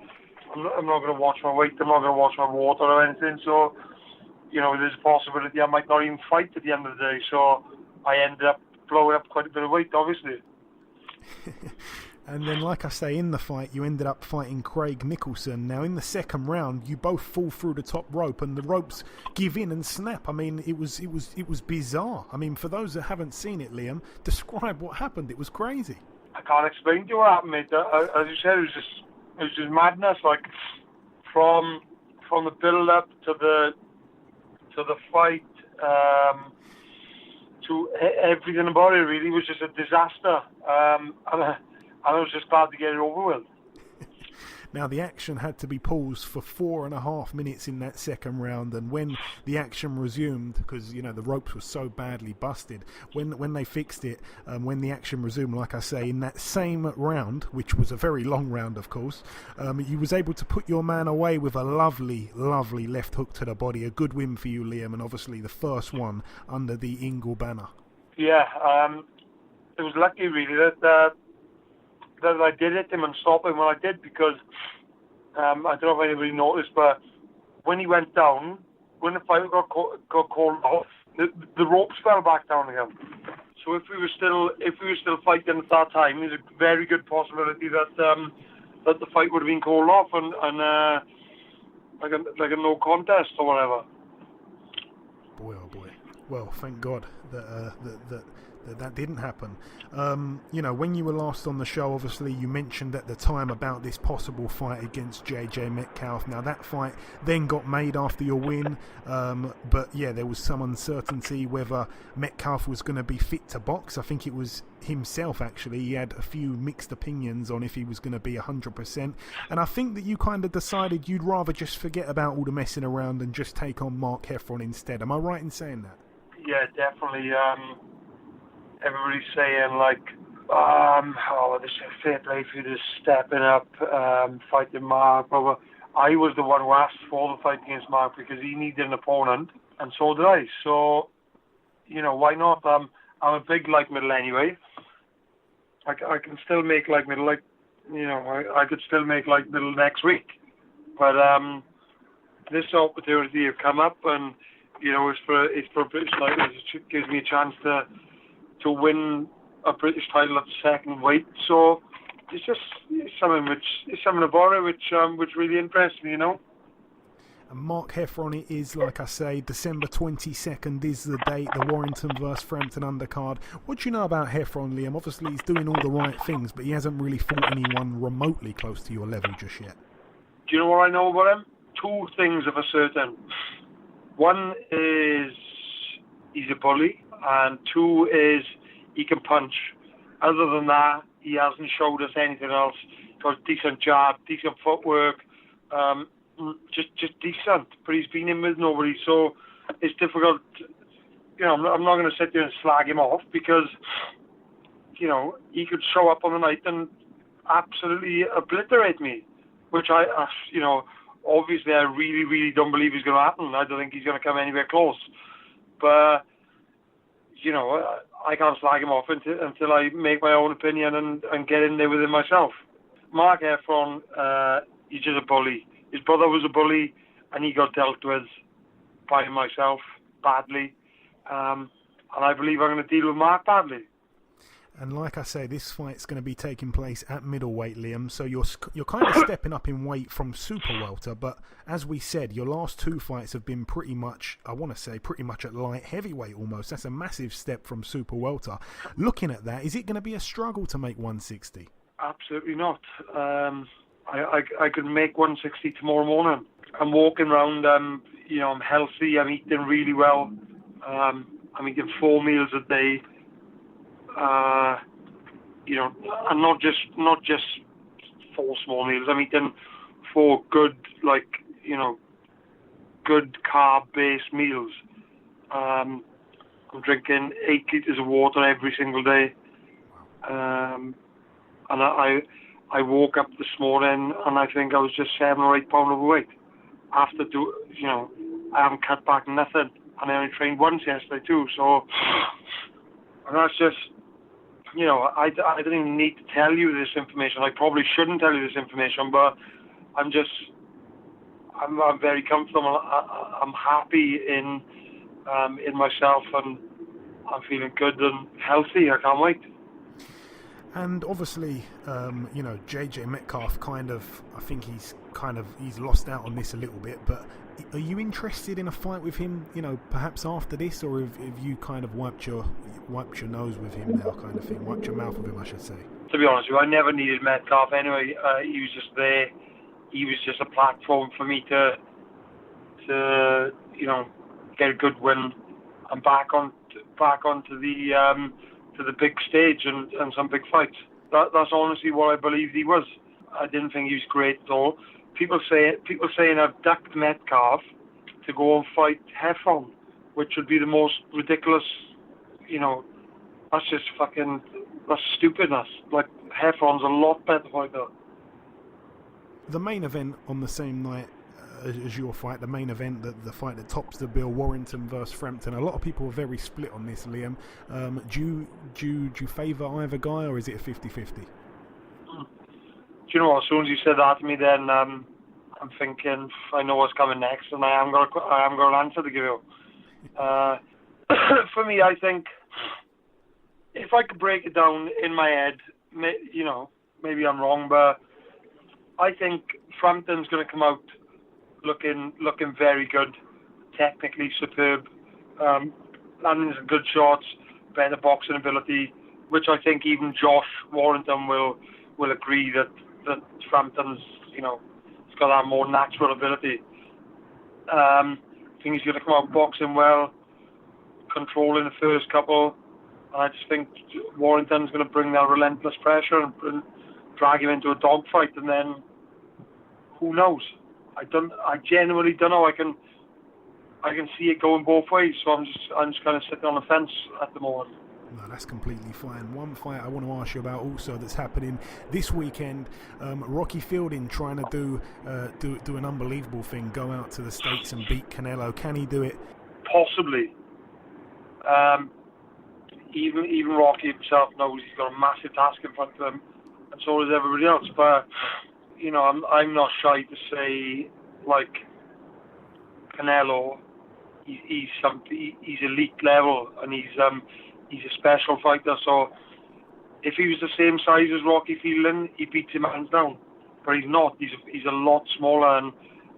I'm not going to watch my weight. I'm not going to watch my water or anything. So, there's a possibility I might not even fight at the end of the day. So I ended up blowing up quite a bit of weight, obviously. And then, like I say, in the fight, you ended up fighting Craig Nicholson. Now, in the second round, you both fall through the top rope, and the ropes give in and snap. I mean, it was bizarre. I mean, for those that haven't seen it, Liam, describe what happened. It was crazy. I can't explain to you what happened, mate. As you said, it was just madness. Like from the build up to the fight, to everything about it really was just a disaster. And I was just glad to get it over with. Now, the action had to be paused for 4.5 minutes in that second round, and when the action resumed, because, you know, the ropes were so badly busted, when they fixed it, when the action resumed, like I say, in that same round, which was a very long round, of course, you was able to put your man away with a lovely, lovely left hook to the body. A good win for you, Liam, and obviously the first one under the Ingle banner. Yeah, it was lucky, really, that I did hit him and stop him when I did, because I don't know if anybody noticed, but when he went down, when the fight got called off, the ropes fell back down again. So if we were still fighting at that time, there's a very good possibility that the fight would have been called off and like a no contest or whatever. Boy, oh boy. Well, thank God that didn't happen. You know, when you were last on the show, obviously you mentioned at the time about this possible fight against JJ Metcalf. Now, that fight then got made after your win, but yeah, there was some uncertainty whether Metcalf was going to be fit to box. I think it was himself, actually. He had a few mixed opinions on if he was going to be 100%, and I think that you kind of decided you'd rather just forget about all the messing around and just take on Mark Heffron instead. Am I right in saying that? Yeah, definitely. Everybody's saying, like, this is a fair play for you to stepping up, fighting Mark, blah, blah. I was the one who asked for the fight against Mark because he needed an opponent, and so did I. So, you know, why not? I'm a big light middle anyway. I can still make light middle, like, you know, I could still make light middle next week. But this opportunity have come up, and, you know, it's for a British title. It gives me a chance to win a British title at second weight. So it's something about it which really impressed me, you know. And Mark Heffron is, like I say, December 22nd is the date, the Warrington vs Frampton undercard. What do you know about Heffron, Liam? Obviously he's doing all the right things, but he hasn't really fought anyone remotely close to your level just yet. Do you know what I know about him? Two things of a certain. One is he's a bully, and two is he can punch. Other than that, he hasn't showed us anything else. He's got decent jab, decent footwork, just decent. But he's been in with nobody, so it's difficult. You know, I'm not going to sit there and slag him off because, you know, he could show up on the night and absolutely obliterate me, which you know, obviously I really, really don't believe is going to happen. I don't think he's going to come anywhere close. But, you know, I can't slag him off until I make my own opinion and get in there with him myself. Mark Heffron, he's just a bully. His brother was a bully, and he got dealt with by myself badly. And I believe I'm going to deal with Mark badly. And like I say, this fight's going to be taking place at middleweight, Liam. So you're kind of stepping up in weight from super welter. But as we said, your last two fights have been pretty much, I want to say, pretty much at light heavyweight almost. That's a massive step from super welter. Looking at that, is it going to be a struggle to make 160? Absolutely not. I could make 160 tomorrow morning. I'm walking around. You know, I'm healthy. I'm eating really well. I'm eating 4 meals a day. You know, and not just 4 small meals. I'm eating 4 good, like, you know, good carb-based meals. I'm drinking 8 litres of water every single day. And I woke up this morning and I think I was just 7 or 8 pounds overweight. After you know, I haven't cut back nothing, and I only trained once yesterday too. So, and that's just, you know, I don't even need to tell you this information. I probably shouldn't tell you this information, but I'm very comfortable. I'm happy in myself, and I'm feeling good and healthy. I can't wait. And obviously, JJ Metcalf I think he's lost out on this a little bit, but are you interested in a fight with him, perhaps after this, or have you kind of wiped your nose with him now, kind of thing, wiped your mouth with him, I should say? To be honest with you, I never needed Metcalf anyway. He was just there. He was just a platform for me to get a good win and back onto the big stage and some big fights. That's honestly what I believed he was. I didn't think he was great at all. People saying I've ducked Metcalf to go and fight Heffron, which would be the most ridiculous. That's just that's stupidness. Like, Heffron's a lot better fighter. The main event on the same night as your fight, the main event, the fight that tops the bill, Warrington versus Frampton. A lot of people are very split on this, Liam. Do you favour either guy, or is it a 50-50? Do you know what? As soon as you said that to me, then I'm thinking I know what's coming next, and I am going to answer to give you. For me, I think if I could break it down in my head, maybe I'm wrong, but I think Frampton's going to come out looking very good, technically superb, landing some good shots, better boxing ability, which I think even Josh Warrington will agree that Frampton's he's got that more natural ability. I think he's going to come out boxing well, controlling the first couple, and I just think Warrington's going to bring that relentless pressure and drag him into a dogfight, and then who knows? I genuinely don't know. I can see it going both ways, so I'm just kind of sitting on the fence at the moment. No, that's completely fine. One fight I want to ask you about also that's happening this weekend. Rocky Fielding trying to do an unbelievable thing, go out to the States and beat Canelo. Can he do it? Possibly. Even Rocky himself knows he's got a massive task in front of him, and so does everybody else. But I'm not shy to say, like, Canelo, he's elite level, and he's a special fighter. So if he was the same size as Rocky Fielding, he beats him hands down. But he's not. He's a lot smaller, and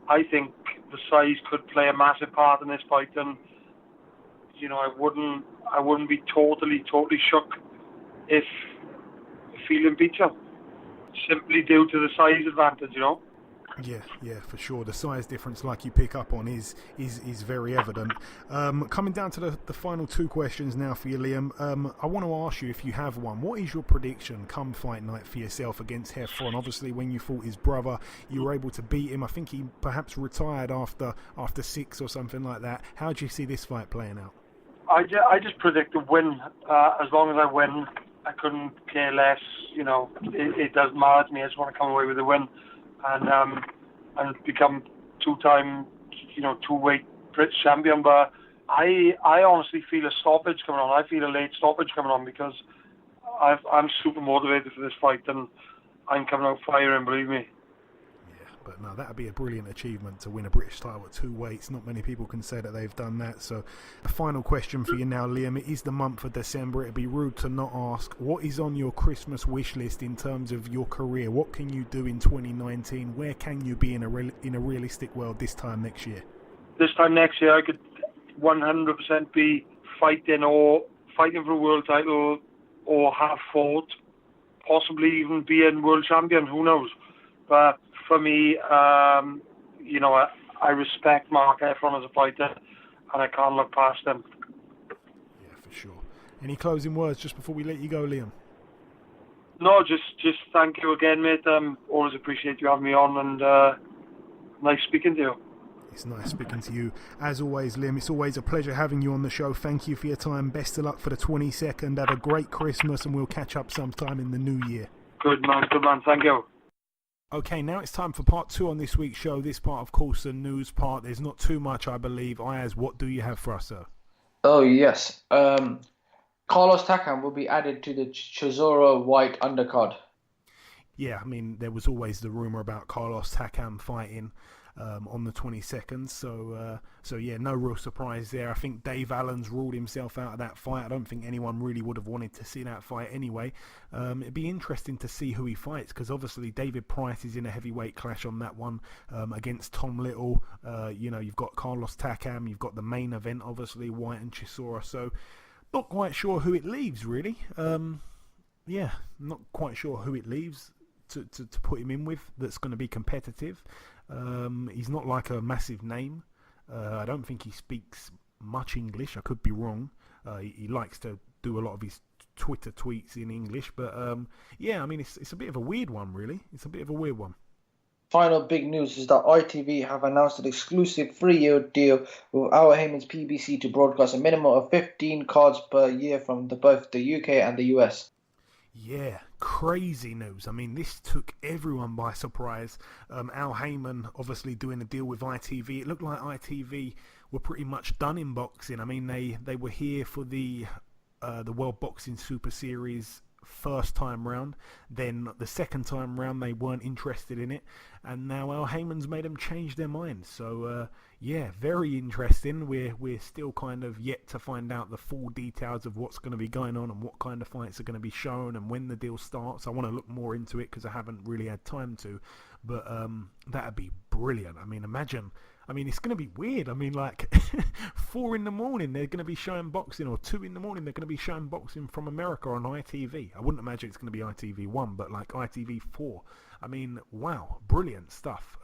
I think the size could play a massive part in this fight. And I wouldn't be totally shook if Fielding beats him, simply due to the size advantage, Yeah, for sure. The size difference, like you pick up on, is very evident. Coming down to the final two questions now for you, Liam. I want to ask you, if you have one, what is your prediction come fight night for yourself against Heffron? Obviously, when you fought his brother, you were able to beat him. I think he perhaps retired after 6 or something like that. How do you see this fight playing out? I just predict a win. As long as I win, I couldn't care less. It doesn't matter to me. I just want to come away with a win and become two-time, two-weight British champion. But I honestly feel a stoppage coming on. I feel a late stoppage coming on because I'm super motivated for this fight, and I'm coming out firing, believe me. But no, that would be a brilliant achievement to win a British title at 2 weights. Not many people can say that they've done that. So the final question for you now, Liam. It is the month of December. It'd be rude to not ask. What is on your Christmas wish list in terms of your career? What can you do in 2019? Where can you be in a realistic world this time next year? This time next year, I could 100% be fighting for a world title, or have fought, possibly even being world champion. Who knows? But for me, I respect Mark Heffron as a fighter, and I can't look past him. Yeah, for sure. Any closing words just before we let you go, Liam? No, just thank you again, mate. Always appreciate you having me on, and nice speaking to you. It's nice speaking to you. As always, Liam, it's always a pleasure having you on the show. Thank you for your time. Best of luck for the 22nd. Have a great Christmas, and we'll catch up sometime in the new year. Good man. Thank you. Okay, now it's time for part 2 on this week's show. This part, of course, the news part. There's not too much, I believe. Ayaz, what do you have for us, sir? Oh, yes. Carlos Takam will be added to the Chisora White undercard. Yeah, I mean, there was always the rumour about Carlos Takam fighting on the 22nd. So yeah, no real surprise there. I think Dave Allen's ruled himself out of that fight. I don't think anyone really would have wanted to see that fight anyway. It'd be interesting to see who he fights, because obviously David Price is in a heavyweight clash on that one against Tom Little. You've got Carlos Takam, you've got the main event, obviously, White and Chisora. So not quite sure who it leaves, really. Not quite sure who it leaves to put him in with that's going to be competitive. He's not like a massive name. I don't think he speaks much English. I could be wrong. He likes to do a lot of his Twitter tweets in English. But it's a bit of a weird one, really. It's a bit of a weird one. Final big news is that ITV have announced an exclusive 3-year deal with Al Heyman's PBC to broadcast a minimum of 15 cards per year from both the UK and the US. Yeah, crazy news. I mean, this took everyone by surprise. Al Heyman obviously doing a deal with ITV. It looked like ITV were pretty much done in boxing. I mean, they were here for the World Boxing Super Series first time round. Then the second time round they weren't interested in it, and now Al Heyman's made them change their minds. So very interesting. We're still kind of yet to find out the full details of what's going to be going on and what kind of fights are going to be shown and when the deal starts. I want to look more into it because I haven't really had time to, but that'd be brilliant. I mean, imagine. I mean, it's going to be weird. I mean, like 4 in the morning they're going to be showing boxing, or 2 in the morning they're going to be showing boxing from America on ITV. I wouldn't imagine it's going to be ITV1, but like ITV4. I mean, wow, brilliant stuff.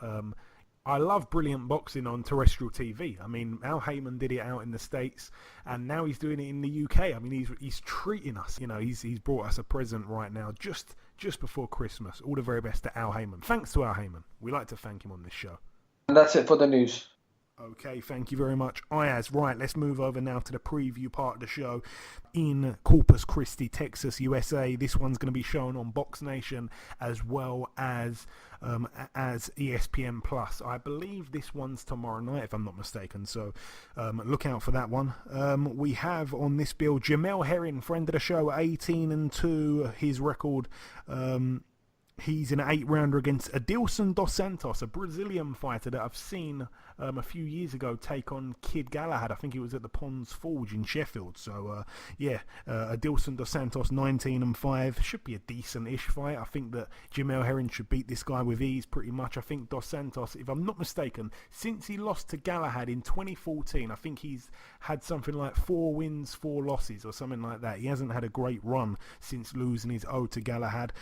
I love brilliant boxing on terrestrial TV. I mean, Al Heyman did it out in the States, and now he's doing it in the UK. I mean, he's treating us. He's brought us a present right now, just before Christmas. All the very best to Al Heyman. Thanks to Al Heyman. We like to thank him on this show. And that's it for the news. Okay, thank you very much, Ayaz. Right, let's move over now to the preview part of the show in Corpus Christi, Texas, USA. This one's going to be shown on Box Nation as well as ESPN Plus. I believe this one's tomorrow night, if I'm not mistaken, so look out for that one. We have on this bill Jamel Herring, friend of the show, 18-2, his record. He's in an 8-rounder against Adeilson Dos Santos, a Brazilian fighter that I've seen a few years ago take on Kid Galahad. I think it was at the Ponds Forge in Sheffield. So, Adeilson Dos Santos, 19-5. Should be a decent-ish fight. I think that Jamel Herring should beat this guy with ease pretty much. I think Dos Santos, if I'm not mistaken, since he lost to Galahad in 2014, I think he's had something like 4 wins, 4 losses or something like that. He hasn't had a great run since losing his O to Galahad.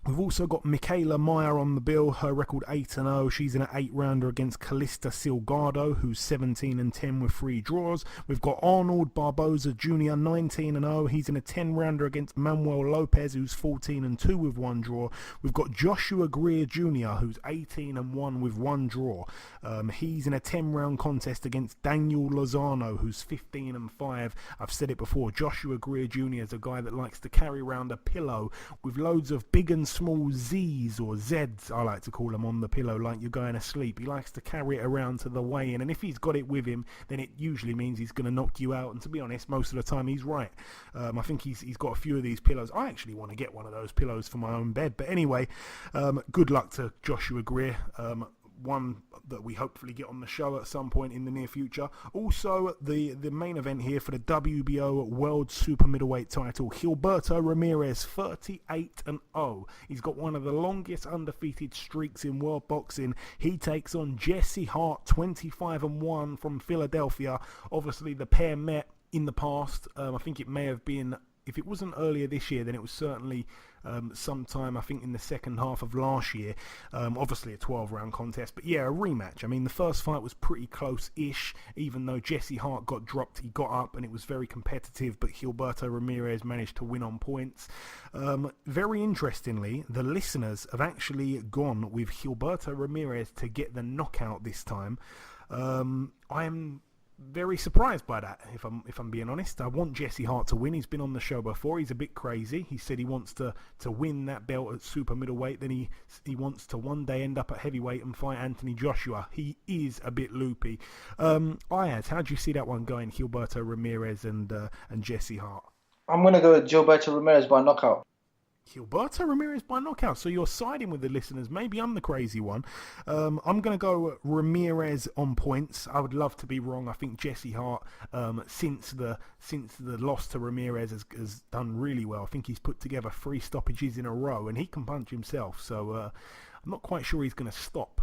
We've also got Michaela Meyer on the bill, her record 8-0. She's in an 8-rounder against Calista Silgado, who's 17-10 with 3 draws. We've got Arnold Barboza Jr., 19-0. He's in a 10-rounder against Manuel Lopez, who's 14-2 with 1 draw. We've got Joshua Greer Jr., who's 18-1 with 1 draw. He's in a 10-round contest against Daniel Lozano, who's 15-5. I've said it before, Joshua Greer Jr. is a guy that likes to carry around a pillow with loads of big and small Z's or Z's, I like to call them, on the pillow like you're going to sleep. He likes to carry it around to the weigh-in, and if he's got it with him, then it usually means he's going to knock you out, and to be honest, most of the time he's right. I think he's got a few of these pillows. I actually want to get one of those pillows for my own bed, but anyway, good luck to Joshua Greer. One that we hopefully get on the show at some point in the near future. Also, the main event here for the WBO World Super Middleweight title, Gilberto Ramirez, 38-0. He's got one of the longest undefeated streaks in world boxing. He takes on Jesse Hart, 25-1 from Philadelphia. Obviously, the pair met in the past. I think it may have been, if it wasn't earlier this year, then it was certainly sometime, I think, in the second half of last year. Obviously a 12-round contest, but yeah, a rematch. I mean, the first fight was pretty close-ish. Even though Jesse Hart got dropped, he got up, and it was very competitive, but Gilberto Ramirez managed to win on points. Very interestingly, the listeners have actually gone with Gilberto Ramirez to get the knockout this time. I am very surprised by that, if I'm being honest. I want Jesse Hart to win. He's been on the show before. He's a bit crazy. He said he wants to win that belt at super middleweight. Then he wants to one day end up at heavyweight and fight Anthony Joshua. He is a bit loopy. Ayaz, how do you see that one going, Gilberto Ramirez and Jesse Hart? I'm going to go with Gilberto Ramirez by knockout. Gilberto Ramirez by knockout. So you're siding with the listeners. Maybe I'm the crazy one. I'm going to go Ramirez on points. I would love to be wrong. I think Jesse Hart, since the loss to Ramirez, has done really well. I think he's put together 3 stoppages in a row, and he can punch himself. So I'm not quite sure he's going to stop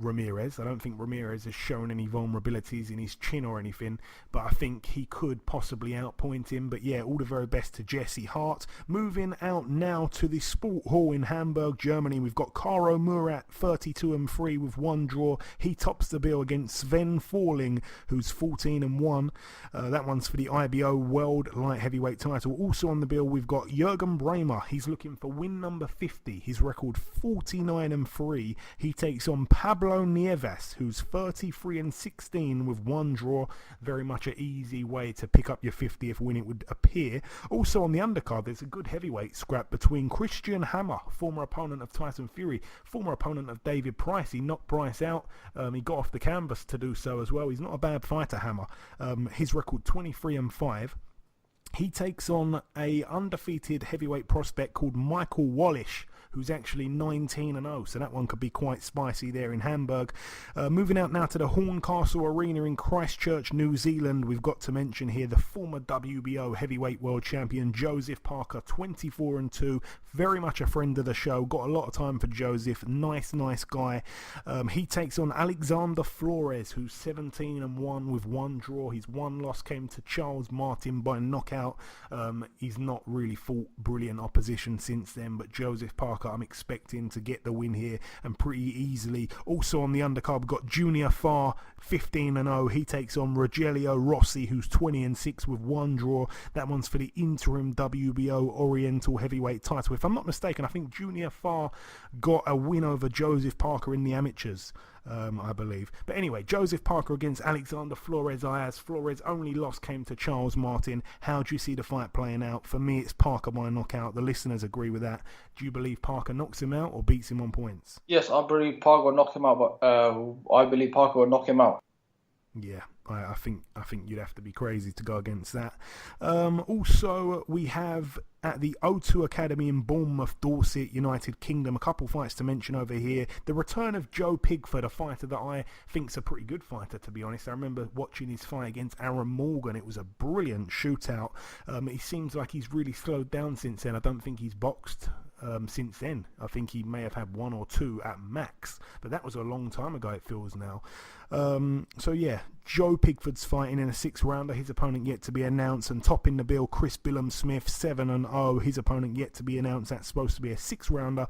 Ramirez. I don't think Ramirez has shown any vulnerabilities in his chin or anything, but I think he could possibly outpoint him. But yeah, all the very best to Jesse Hart. Moving out now to the Sport Hall in Hamburg, Germany. We've got Karo Murat, 32-3 with 1 draw. He tops the bill against Sven Forling, who's 14-1. That one's for the IBO World Light Heavyweight title. Also on the bill, we've got Jürgen Bremer. He's looking for win number 50. His record 49-3. He takes on Pablo Nieves, who's 33-16 with 1 draw. Very much an easy way to pick up your 50th win, it would appear. Also on the undercard, there's a good heavyweight scrap between Christian Hammer, former opponent of Tyson Fury, former opponent of David Price. He knocked Price out. He got off the canvas to do so as well. He's not a bad fighter, Hammer. His record 23-5. He takes on a undefeated heavyweight prospect called Michael Wallish, who's actually 19-0, so that one could be quite spicy there in Hamburg. Moving out now to the Horncastle Arena in Christchurch, New Zealand, we've got to mention here the former WBO heavyweight world champion Joseph Parker, 24-2, very much a friend of the show, got a lot of time for Joseph, nice guy. He takes on Alexander Flores, who's 17-1 with 1 draw. His 1 loss came to Charles Martin by knockout. He's not really fought brilliant opposition since then, but Joseph Parker, I'm expecting to get the win here and pretty easily. Also on the undercard, we've got Junior Farr, 15-0. He takes on Rogelio Rossi, who's 20-6 with 1 draw. That one's for the interim WBO Oriental heavyweight title. If I'm not mistaken, I think Junior Farr got a win over Joseph Parker in the amateurs, I believe. But anyway, Joseph Parker against Alexander Flores Ayaz. Flores' only loss came to Charles Martin. How do you see the fight playing out? For me, it's Parker by knockout. The listeners agree with that. Do you believe Parker knocks him out or beats him on points? Yes, I believe Parker will knock him out, but I believe Parker will knock him out. Yeah, I think you'd have to be crazy to go against that. Also, we have at the O2 Academy in Bournemouth, Dorset, United Kingdom, a couple fights to mention over here. The return of Joe Pigford, a fighter that I think's a pretty good fighter, to be honest. I remember watching his fight against Aaron Morgan. It was a brilliant shootout. He seems like he's really slowed down since then. I don't think he's boxed since then. I think he may have had 1 or 2 at max, but that was a long time ago, it feels now. So yeah, Joe Pigford's fighting in a 6-rounder. His opponent yet to be announced, and topping the bill, Chris Billam-Smith, 7-0. His opponent yet to be announced. That's supposed to be a 6-rounder.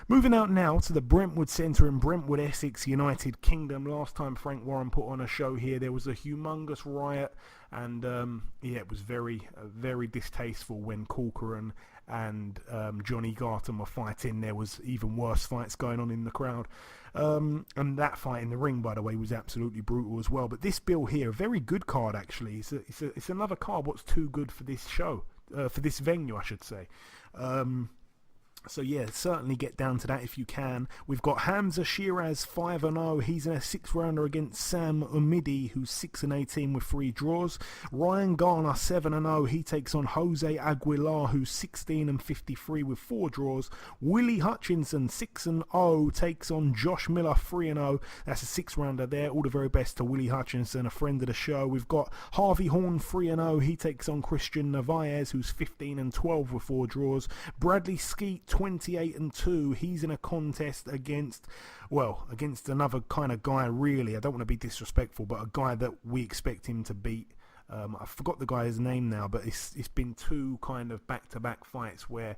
Moving out now to the Brentwood Centre in Brentwood, Essex, United Kingdom. Last time Frank Warren put on a show here, there was a humongous riot, and yeah, it was very distasteful when Corcoran and Johnny Garton were fighting. There was even worse fights going on in the crowd. And that fight in the ring, by the way, was absolutely brutal as well. But this bill here, a very good card actually. It's another card what's too good for this show, for this venue, I should say. So yeah, certainly get down to that if you can. We've got Hamza Shiraz, 5-0. He's in a 6-rounder against Sam Umidi, who's 6-18 with 3 draws. Ryan Garner, 7-0. He takes on Jose Aguilar, who's 16-53 with 4 draws. Willie Hutchinson, 6-0, takes on Josh Miller, 3-0. That's a 6-rounder there. All the very best to Willie Hutchinson, a friend of the show. We've got Harvey Horn, 3-0. He takes on Christian Narvaez, who's 15-12 with 4 draws. Bradley Skeet, 28-2. He's in a contest against another kind of guy, really. I don't want to be disrespectful, but a guy that we expect him to beat. I forgot the guy's name now, but it's been 2 kind of back-to-back fights where,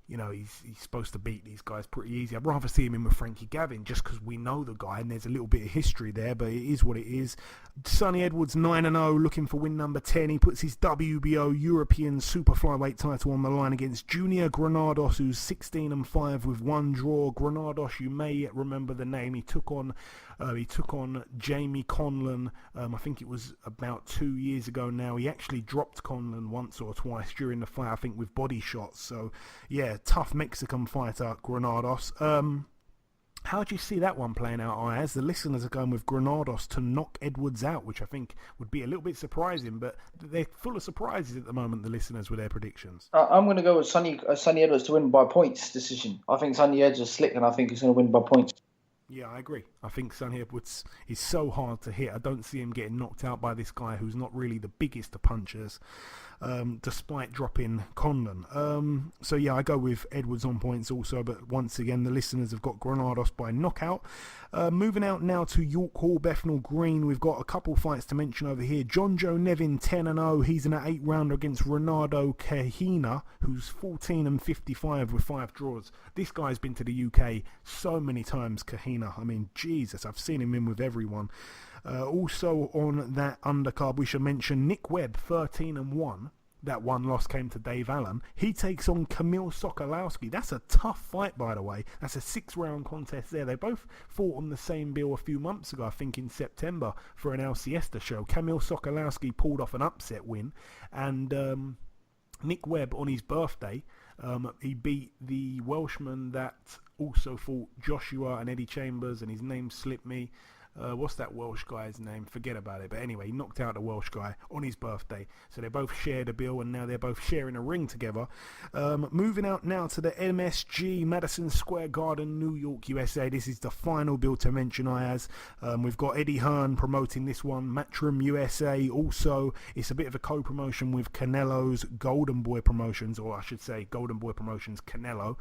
you know, he's supposed to beat these guys pretty easy. I'd rather see him in with Frankie Gavin just because we know the guy and there's a little bit of history there, but it is what it is. Sonny Edwards, 9-0, looking for win number 10. He puts his WBO European Super-Flyweight title on the line against Junior Granados, who's 16-5 with 1 draw. Granados, you may remember the name. He took on Jamie Conlon. I think it was about 2 years ago now. He actually dropped Conlon once or twice during the fight, I think, with body shots. So yeah, tough Mexican fighter, Granados. How do you see that one playing out, Ayaz? The listeners are going with Granados to knock Edwards out, which I think would be a little bit surprising, but they're full of surprises at the moment, the listeners, with their predictions. I'm going to go with Sonny Edwards to win by points decision. I think Sonny Edwards is slick, and I think he's going to win by points. Yeah, I agree. I think Sonny Edwards is so hard to hit. I don't see him getting knocked out by this guy who's not really the biggest of punchers, despite dropping Conlon. So yeah, I go with Edwards on points also, but once again, the listeners have got Granados by knockout. Moving out now to York Hall, Bethnal Green. We've got a couple fights to mention over here. John Joe Nevin 10-0. He's in an 8-rounder against Renato Kahina, who's 14-55 with 5 draws. This guy's been to the UK so many times, Kahina. I mean, Jesus, I've seen him in with everyone. Also on that undercard, we should mention Nick Webb, 13-1. That one loss came to Dave Allen. He takes on Kamil Sokolowski. That's a tough fight, by the way. That's a 6-round contest there. They both fought on the same bill a few months ago, I think in September, for an El Siesta show. Kamil Sokolowski pulled off an upset win. And Nick Webb, on his birthday, he beat the Welshman that also fought Joshua and Eddie Chambers, and his name slipped me. What's that Welsh guy's name? Forget about it. But anyway, he knocked out the Welsh guy on his birthday. So they both shared a bill, and now they're both sharing a ring together. Moving out now to the MSG, Madison Square Garden, New York, USA. This is the final bill to mention, Ayaz. We've got Eddie Hearn promoting this one. Matchroom USA also. It's a bit of a co-promotion with Canelo's Golden Boy Promotions, or I should say Golden Boy Promotions Canelo.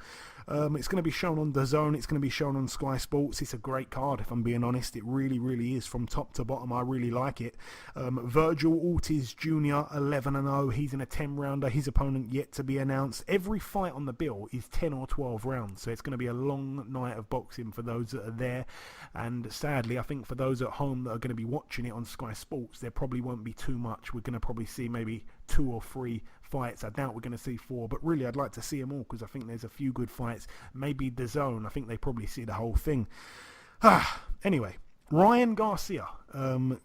It's going to be shown on DAZN. It's going to be shown on Sky Sports. It's a great card, if I'm being honest. It really is from top to bottom. I really like it. Virgil Ortiz Jr. 11-0. He's in a 10-rounder. His opponent yet to be announced. Every fight on the bill is 10 or 12 rounds, so it's going to be a long night of boxing for those that are there. And sadly, I think for those at home that are going to be watching it on Sky Sports, there probably won't be too much. We're going to probably see maybe 2 or 3 fights. I doubt we're going to see 4, but really I'd like to see them all because I think there's a few good fights. Maybe DAZN, I think they probably see the whole thing. Anyway, Ryan Garcia,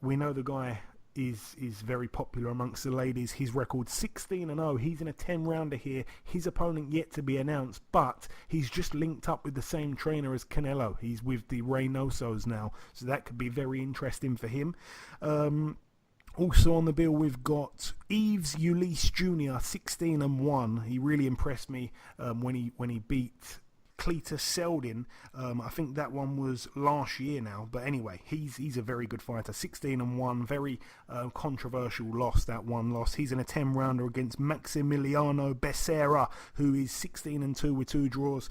we know the guy is very popular amongst the ladies. His record 16-0. He's in a 10-rounder here. His opponent yet to be announced, but he's just linked up with the same trainer as Canelo. He's with the Reynosos now, so that could be very interesting for him. Also on the bill, we've got Yves Ulysse Jr., 16-1. He really impressed me when he beat Cletus Seldin. I think that one was last year now, but anyway, he's a very good fighter. 16-1, very controversial loss, that one loss. He's in a 10-rounder against Maximiliano Becerra, who is 16-2 with 2 draws.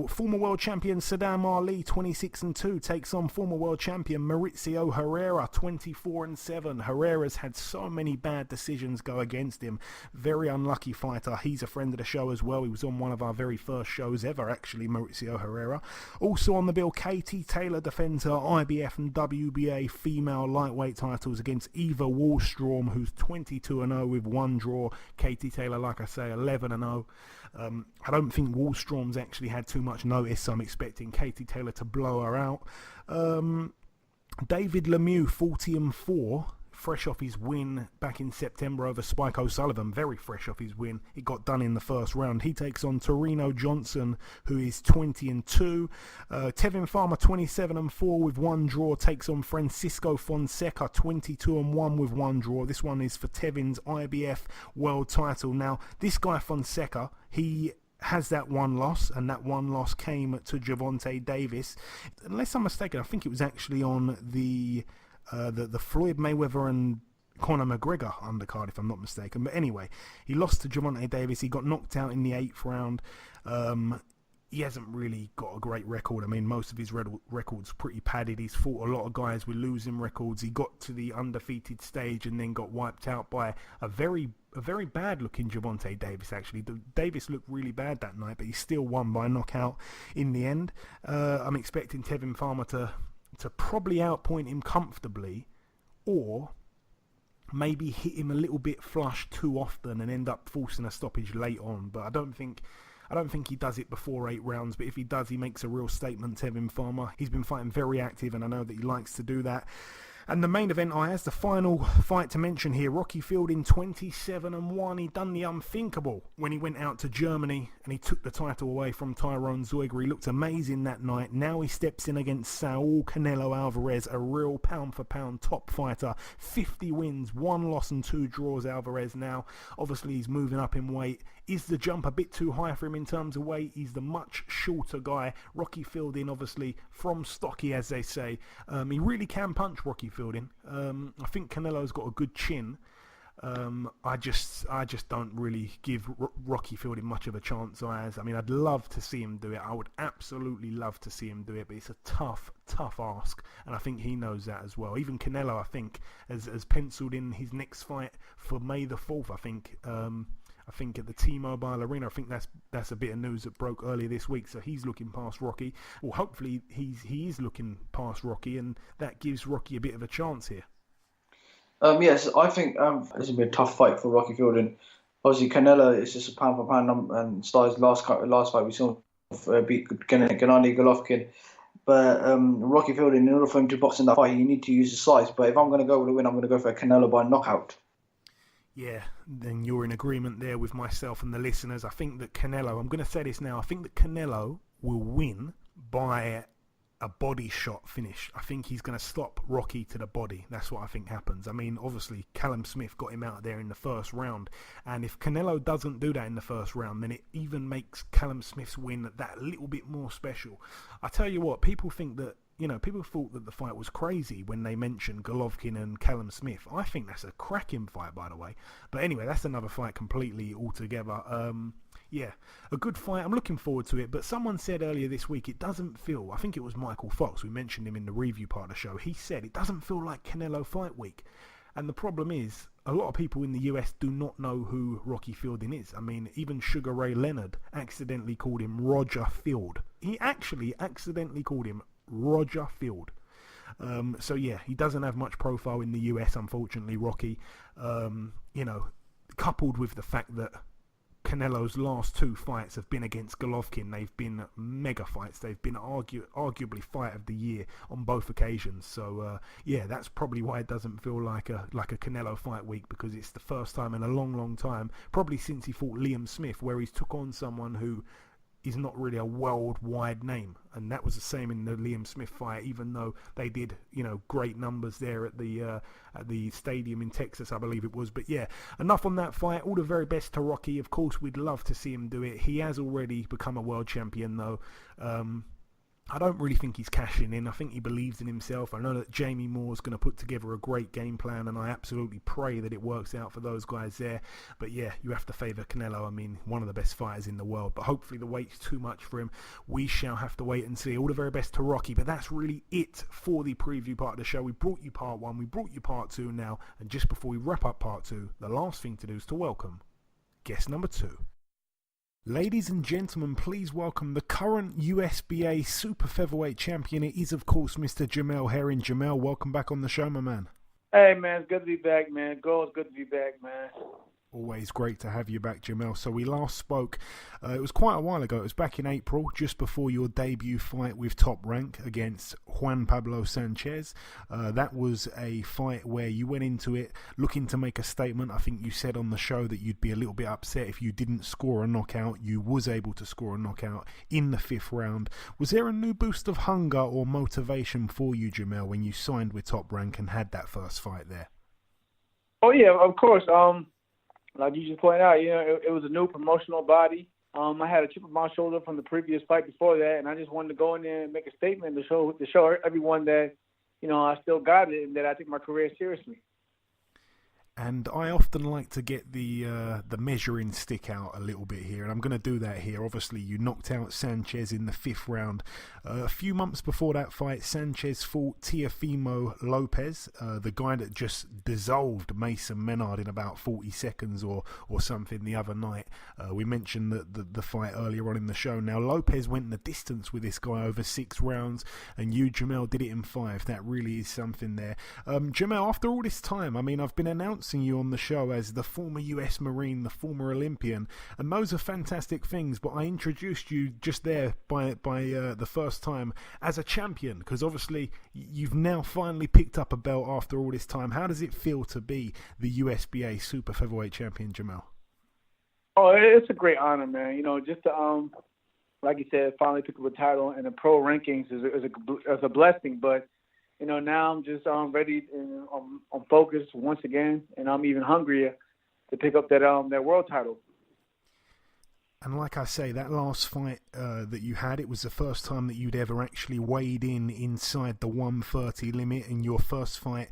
Former world champion Saddam Ali, 26-2, takes on former world champion Mauricio Herrera, 24-7. Herrera's had so many bad decisions go against him. Very unlucky fighter. He's a friend of the show as well. He was on one of our very first shows ever, actually, Mauricio Herrera. Also on the bill, Katie Taylor defends her IBF and WBA female lightweight titles against Eva Wallstrom, who's 22-0 with 1 draw. Katie Taylor, like I say, 11-0. I don't think Wallstrom's actually had too much notice, so I'm expecting Katie Taylor to blow her out. David Lemieux, 40-4. Fresh off his win back in September over Spike O'Sullivan. Very fresh off his win. It got done in the first round. He takes on Torino Johnson, who is 20-2. Tevin Farmer, 27-4 with 1 draw, takes on Francisco Fonseca, 22-1 with 1 draw. This one is for Tevin's IBF world title. Now, this guy Fonseca, he has that 1 loss, and that 1 loss came to Gervonta Davis. Unless I'm mistaken, I think it was actually on the Floyd Mayweather and Conor McGregor undercard, if I'm not mistaken. But anyway, he lost to Gervonta Davis. He got knocked out in the 8th round. He hasn't really got a great record. I mean, most of his records pretty padded. He's fought a lot of guys with losing records. He got to the undefeated stage and then got wiped out by a very bad-looking Gervonta Davis, actually. Davis looked really bad that night, but he still won by knockout in the end. I'm expecting Tevin Farmer to probably outpoint him comfortably, or maybe hit him a little bit flush too often and end up forcing a stoppage late on. But I don't think he does it before 8 rounds, but if he does, he makes a real statement, Tevin Farmer. He's been fighting very active, and I know that he likes to do that. And the main event, Ayaz, the final fight to mention here, Rocky Fielding 27-1. He done the unthinkable when he went out to Germany and he took the title away from Tyrone Zeuger. He looked amazing that night. Now he steps in against Saul Canelo Alvarez, a real pound-for-pound top fighter. 50 wins, 1 loss and 2 draws, Alvarez now. Obviously, he's moving up in weight. Is the jump a bit too high for him in terms of weight? He's the much shorter guy. Rocky Fielding, obviously, from stocky, as they say. He really can punch, Rocky Fielding. I think Canelo's got a good chin. I just don't really give Rocky Fielding much of a chance. I mean, I'd love to see him do it. I would absolutely love to see him do it, but it's a tough ask, and I think he knows that as well. Even Canelo, I think, has penciled in his next fight for May the 4th, I think at the T-Mobile Arena. I think that's a bit of news that broke earlier this week. So he's looking past Rocky. Well, hopefully he is looking past Rocky, and that gives Rocky a bit of a chance here. Yes, I think it's going to be a tough fight for Rocky Fielding. Obviously, Canelo is just a pound for pound, and Star's last fight we saw beat Gennady Golovkin. But Rocky Fielding, in order for him to box in that fight, you need to use his size. But if I'm going to go with a win, I'm going to go for Canelo by knockout. Yeah, then you're in agreement there with myself and the listeners. I think that Canelo, I'm going to say this now, I think that Canelo will win by a body shot finish. I think he's going to stop Rocky to the body. That's what I think happens. I mean, obviously, Callum Smith got him out there in the first round. And if Canelo doesn't do that in the first round, then it even makes Callum Smith's win that little bit more special. I tell you what, people think that, people thought that the fight was crazy when they mentioned Golovkin and Callum Smith. I think that's a cracking fight, by the way. But anyway, that's another fight completely altogether. Yeah, a good fight. I'm looking forward to it. But someone said earlier this week, it doesn't feel, I think it was Michael Fox, we mentioned him in the review part of the show. He said it doesn't feel like Canelo fight week. And the problem is, a lot of people in the US do not know who Rocky Fielding is. I mean, even Sugar Ray Leonard accidentally called him Roger Field. He actually accidentally called him Roger Field. So yeah, he doesn't have much profile in the US, unfortunately, Rocky. Coupled with the fact that Canelo's last 2 fights have been against Golovkin. They've been mega fights. They've been arguably fight of the year on both occasions. So yeah, that's probably why it doesn't feel like a Canelo fight week, because it's the first time in a long time, probably since he fought Liam Smith, where he's took on someone who is not really a worldwide name. And that was the same in the Liam Smith fight, even though they did, great numbers there at the stadium in Texas, I believe it was. But yeah, enough on that fight. All the very best to Rocky. Of course, we'd love to see him do it. He has already become a world champion, though. I don't really think he's cashing in. I think he believes in himself. I know that Jamie Moore's going to put together a great game plan, and I absolutely pray that it works out for those guys there. But yeah, you have to favour Canelo. I mean, one of the best fighters in the world. But hopefully the weight's too much for him. We shall have to wait and see. All the very best to Rocky. But that's really it for the preview part of the show. We brought you part 1. We brought you part 2 now. And just before we wrap up part 2, the last thing to do is to welcome guest number 2. Ladies and gentlemen, please welcome the current USBA Super-Featherweight champion. It is, of course, Mr. Jamel Herring. Jamel, welcome back on the show, my man. Hey, man, it's good to be back, man. It's good to be back, man. Always great to have you back, Jamel. So we last spoke, it was quite a while ago. It was back in April, just before your debut fight with Top Rank against Juan Pablo Sanchez. That was a fight where you went into it looking to make a statement. I think you said on the show that you'd be a little bit upset if you didn't score a knockout. You was able to score a knockout in the 5th round. Was there a new boost of hunger or motivation for you, Jamel, when you signed with Top Rank and had that first fight there? Oh, yeah, of course. Like you just pointed out, it was a new promotional body. I had a chip on my shoulder from the previous fight before that, and I just wanted to go in there and make a statement to show everyone that, I still got it and that I take my career seriously. And I often like to get the measuring stick out a little bit here, and I'm going to do that here. Obviously, you knocked out Sanchez in the 5th round. A few months before that fight, Sanchez fought Teofimo Lopez, the guy that just dissolved Mason Menard in about 40 seconds or something the other night. We mentioned the fight earlier on in the show. Now, Lopez went the distance with this guy over 6 rounds, and you, Jamel, did it in 5. That really is something there. Jamel, after all this time, I mean, I've been announcing announcing you on the show as the former US Marine, the former Olympian, and those are fantastic things. But I introduced you just there by the first time as a champion, because obviously you've now finally picked up a belt after all this time. How does it feel to be the USBA Super-Featherweight champion, Jamel? Oh, it's a great honor, man. You know, just to like you said, finally pick up a title in the pro rankings is a blessing. But you know, now I'm just ready and I'm focused once again, and I'm even hungrier to pick up that world title. And like I say, that last fight that you had, it was the first time that you'd ever actually weighed inside the 130 limit. In your first fight,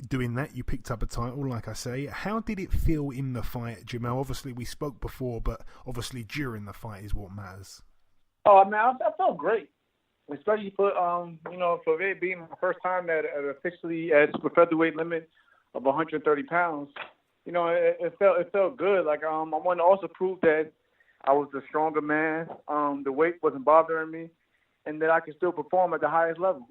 doing that, you picked up a title, like I say. How did it feel in the fight, Jamel? Obviously, we spoke before, but obviously during the fight is what matters. Oh, man, I felt great. Especially for for it being my first time at officially at super-featherweight limit of 130 pounds, you know, it felt good. Like I wanted to also prove that I was the stronger man. The weight wasn't bothering me, and that I could still perform at the highest level.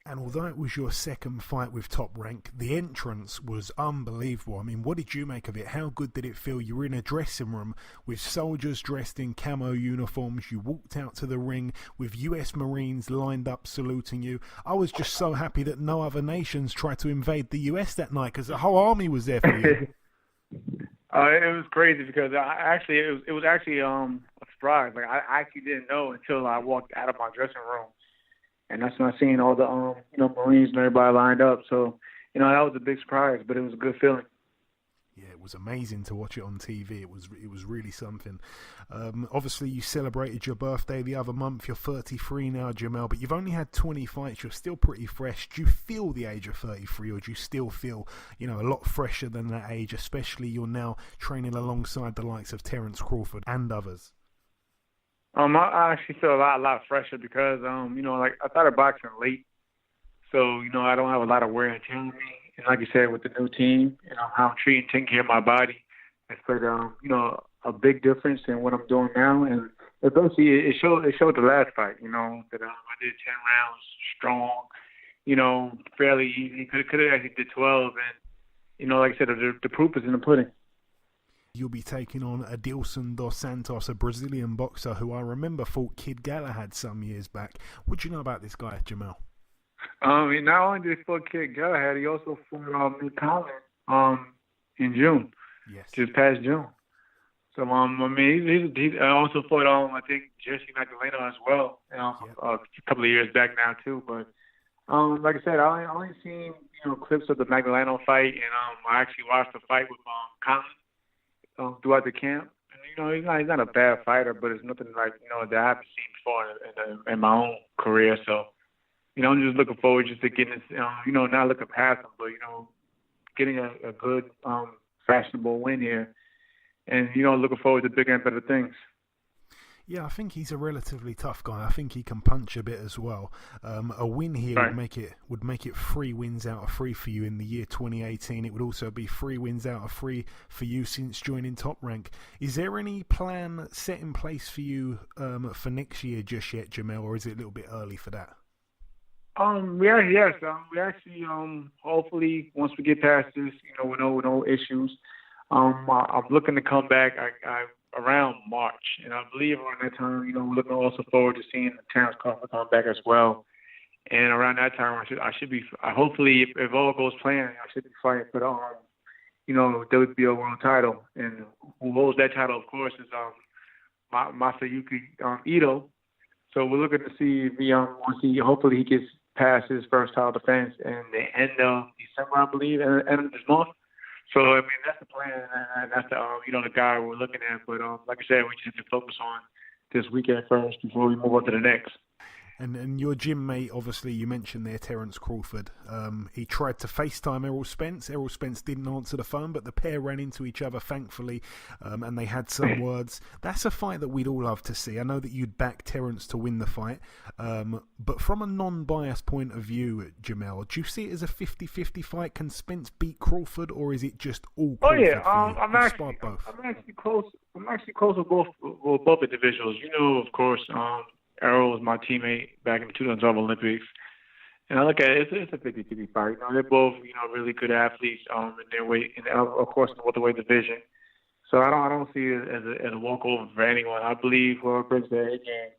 And although it was your second fight with Top Rank, the entrance was unbelievable. I mean, what did you make of it? How good did it feel? You were in a dressing room with soldiers dressed in camo uniforms. You walked out to the ring with US Marines lined up saluting you. I was just so happy that no other nations tried to invade the US that night, because the whole army was there for you. It was crazy because it was actually a surprise. Like I actually didn't know until I walked out of my dressing room. And that's when I seen all the Marines and everybody lined up. So, you know, that was a big surprise, but it was a good feeling. Yeah, it was amazing to watch it on TV. It was really something. Obviously, you celebrated your birthday the other month. You're 33 now, Jamel, but you've only had 20 fights. You're still pretty fresh. Do you feel the age of 33, or do you still feel, a lot fresher than that age, especially you're now training alongside the likes of Terence Crawford and others? I actually feel a lot fresher because, I started boxing late. So, I don't have a lot of wear and tear on me. And like you said, with the new team, how I'm taking care of my body has played, a big difference in what I'm doing now. And eventually it showed the last fight, that I did 10 rounds strong, fairly easy. Could have actually did 12. And, like I said, the proof is in the pudding. You'll be taking on Adeilson Dos Santos, a Brazilian boxer who I remember fought Kid Galahad some years back. What do you know about this guy, Jamel? Not only did he fight Kid Galahad, he also fought Nick Collins in June. Yes. Just past June. So, he also fought, I think, JJ Metcalf as well, a couple of years back now, too. But, like I said, I only seen, clips of the Magdaleno fight, and I actually watched the fight with Collins. Throughout the camp, and he's not a bad fighter, but it's nothing like that I haven't seen before in my own career. So, I'm just looking forward just to getting this, not looking past him, but getting a good, fashionable win here, and looking forward to bigger and better things. Yeah, I think he's a relatively tough guy. I think he can punch a bit as well. A win here would make it 3 wins out of 3 for you in the year 2018. It would also be 3 wins out of 3 for you since joining Top Rank. Is there any plan set in place for you for next year just yet, Jamel, or is it a little bit early for that? We actually hopefully once we get past this, with no issues, I'm looking to come back. Around March, and I believe around that time, we're looking also forward to seeing Terence Crawford come back as well. And around that time, I should be hopefully, if all goes planned, I should be fighting for the WBO World title. And who holds that title, of course, is Masayuki Ito. So we're looking to see if hopefully he gets past his first title defense in the end of December, I believe, end of this month. So, that's the plan, and that's the guy we're looking at. But, like I said, we just have to focus on this weekend first before we move on to the next. And your gym mate, obviously, you mentioned there, Terence Crawford. He tried to FaceTime Errol Spence. Errol Spence didn't answer the phone, but the pair ran into each other, thankfully, and they had some words. That's a fight that we'd all love to see. I know that you'd back Terence to win the fight, but from a non-biased point of view, Jamel, do you see it as a 50-50 fight? Can Spence beat Crawford, or is it just all Crawford? Oh, yeah, I'm actually close. I'm actually close with both individuals. Of course, Errol was my teammate back in the 2012 Olympics, And I look at it, it's a 50-50 fight. They're both, really good athletes in their weight, and of course, in the welterweight division. So I don't see it as a walkover for anyone. I believe whoever brings their A game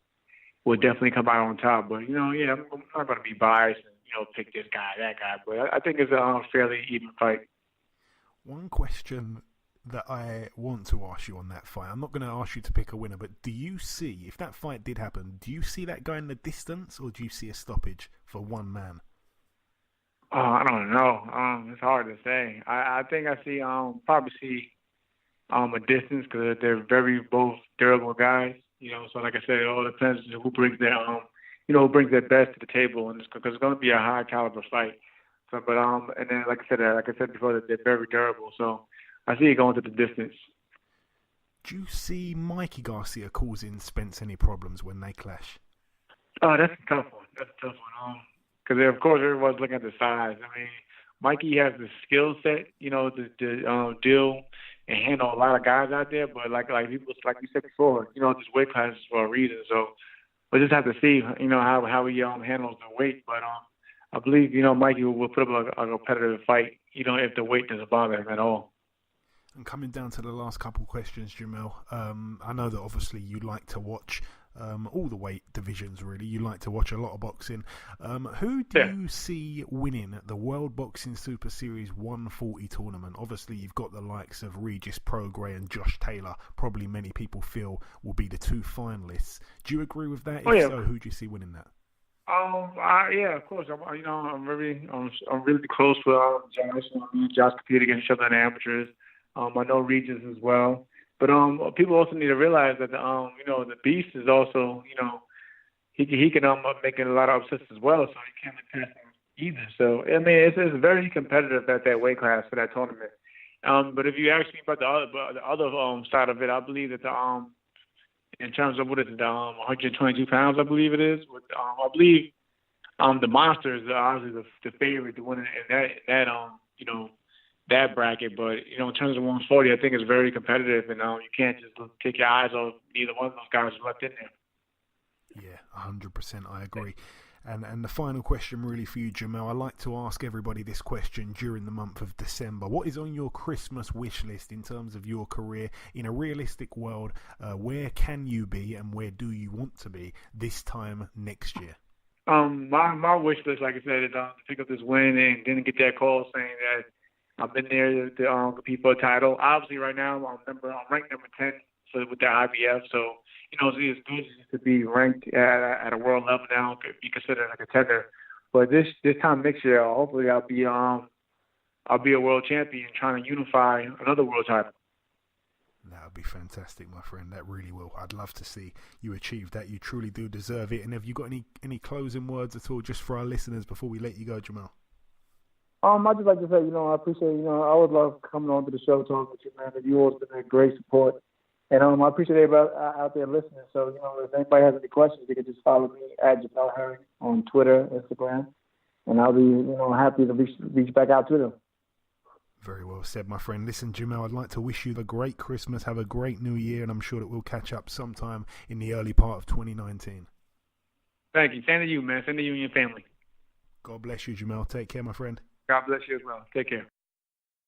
will definitely come out on top. But I'm not going to be biased and pick this guy, that guy. But I think it's a fairly even fight. One question that I want to ask you on that fight, I'm not going to ask you to pick a winner, but do you see, if that fight did happen, do you see that going the distance, or do you see a stoppage for one man? I don't know. It's hard to say. I think I see probably see a distance, because they're very both durable guys. So like I said, it all depends on who brings their who brings their best to the table, and because it's going to be a high caliber fight. So, but and then like I said before, they're very durable. So I see it going to the distance. Do you see Mikey Garcia causing Spence any problems when they clash? Oh, that's a tough one. Because of course everyone's looking at the size. I mean, Mikey has the skill set, to deal and handle a lot of guys out there. But like you said before, this weight class is for a reason. So we'll just have to see, how he handles the weight. But I believe, Mikey will put up a competitive fight, if the weight doesn't bother him at all. And coming down to the last couple questions, Jamel, I know that obviously you like to watch all the weight divisions, really. You like to watch a lot of boxing. Who do you see winning at the World Boxing Super Series 140 tournament? Obviously, you've got the likes of Regis Prograis and Josh Taylor, probably many people feel will be the two finalists. Do you agree with that? If so, who do you see winning that? Yeah, of course. I'm really close with Josh. Josh competed against each other in the amateurs. I know Regis as well. But people also need to realize that the Beast is also, he can make a lot of upsets as well, so he can't pass him either. So I mean, it's very competitive at that weight class for that tournament. But if you ask me about the other side of it, I believe that in terms of what is it, 122 pounds, I believe it is. I believe the Monster is obviously the favorite to win in that bracket. But in terms of 140, I think it's very competitive, and you can't just take your eyes off neither one of those guys left in there. Yeah, 100%, I agree. And the final question really for you, Jamel, I like to ask everybody this question during the month of December. What is on your Christmas wish list in terms of your career in a realistic world? Where can you be and where do you want to be this time next year? My wish list, like I said, is to pick up this win and then get that call saying that I've been there to compete for a title. Obviously, right now I'm ranked number 10 with the IBF, so it's good to be ranked at a world level now, could be considered a contender. But this time next year, hopefully I'll be a world champion trying to unify another world title. That would be fantastic, my friend. That really will. I'd love to see you achieve that. You truly do deserve it. And have you got any closing words at all, just for our listeners, before we let you go, Jamel? I'd just like to say, I appreciate, I would love coming on to the show, talking with you, man. You always been a great support. And I appreciate everybody out there listening. So, if anybody has any questions, they can just follow me at Jamel Herring on Twitter, Instagram. And I'll be, happy to reach back out to them. Very well said, my friend. Listen, Jamel, I'd like to wish you a great Christmas, have a great New Year, and I'm sure that we'll catch up sometime in the early part of 2019. Thank you. Same to you, man. Same to you and your family. God bless you, Jamel. Take care, my friend. God bless you as well. Take care.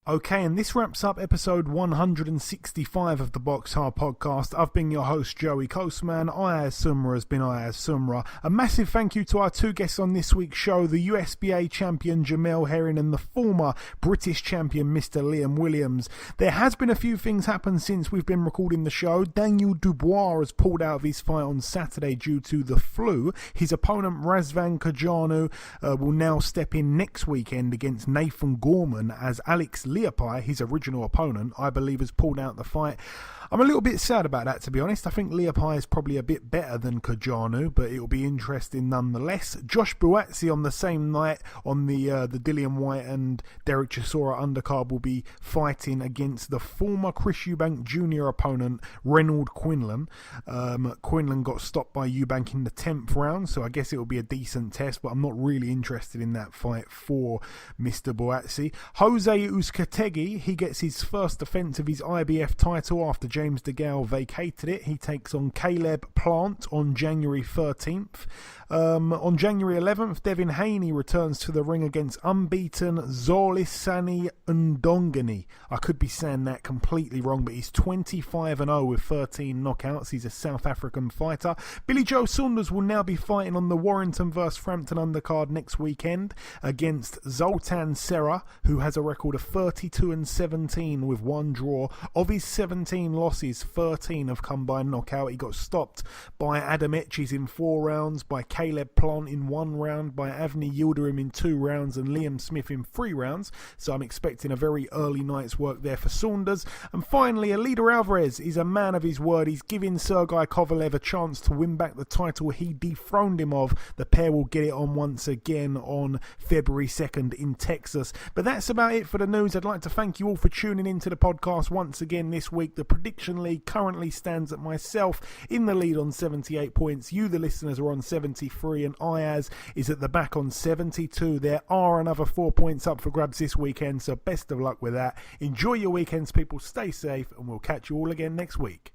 Okay, and this wraps up episode 165 of the BoxHard Podcast. I've been your host, Joey Coastman. Ayaz Sumra has been Ayaz Sumra. A massive thank you to our two guests on this week's show, the USBA champion Jamel Herring and the former British champion Mr. Liam Williams. There has been a few things happen since we've been recording the show. Daniel Dubois has pulled out of his fight on Saturday due to the flu. His opponent Razvan Kajanu will now step in next weekend against Nathan Gorman, as Alex Leapai, his original opponent, I believe has pulled out the fight. I'm a little bit sad about that, to be honest. I think Leapai is probably a bit better than Kajanu, but it'll be interesting nonetheless. Josh Buatsi on the same night on the Dillian White and Derek Chisora undercard will be fighting against the former Chris Eubank Jr. opponent, Reynold Quinlan. Quinlan got stopped by Eubank in the 10th round, so I guess it will be a decent test, but I'm not really interested in that fight for Mr. Buatsi. Jose Uzcategui, he gets his first defense of his IBF title after James DeGale vacated it. He takes on Caleb Plant on January 13th. On January 11th, Devin Haney returns to the ring against unbeaten Zolisani Ndongani. I could be saying that completely wrong, but he's 25-0 with 13 knockouts. He's a South African fighter. Billy Joe Saunders will now be fighting on the Warrington vs Frampton undercard next weekend against Zoltan Serra, who has a record of 32-17 with one draw. Of his 17 losses, 13 have come by knockout. He got stopped by Adam Etches in 4 rounds, by Caleb Plant in 1 round, by Avni Yildirim in 2 rounds, and Liam Smith in 3 rounds. So I'm expecting a very early night's work there for Saunders. And finally, Alida Alvarez is a man of his word. He's giving Sergei Kovalev a chance to win back the title he dethroned him of. The pair will get it on once again on February 2nd in Texas. But that's about it for the news. I'd like to thank you all for tuning into the podcast once again this week. The Prediction League currently stands at myself in the lead on 78 points. You, the listeners, are on 73, and Ayaz is at the back on 72. There are another 4 points up for grabs this weekend, so best of luck with that. Enjoy your weekends, people. Stay safe, and we'll catch you all again next week.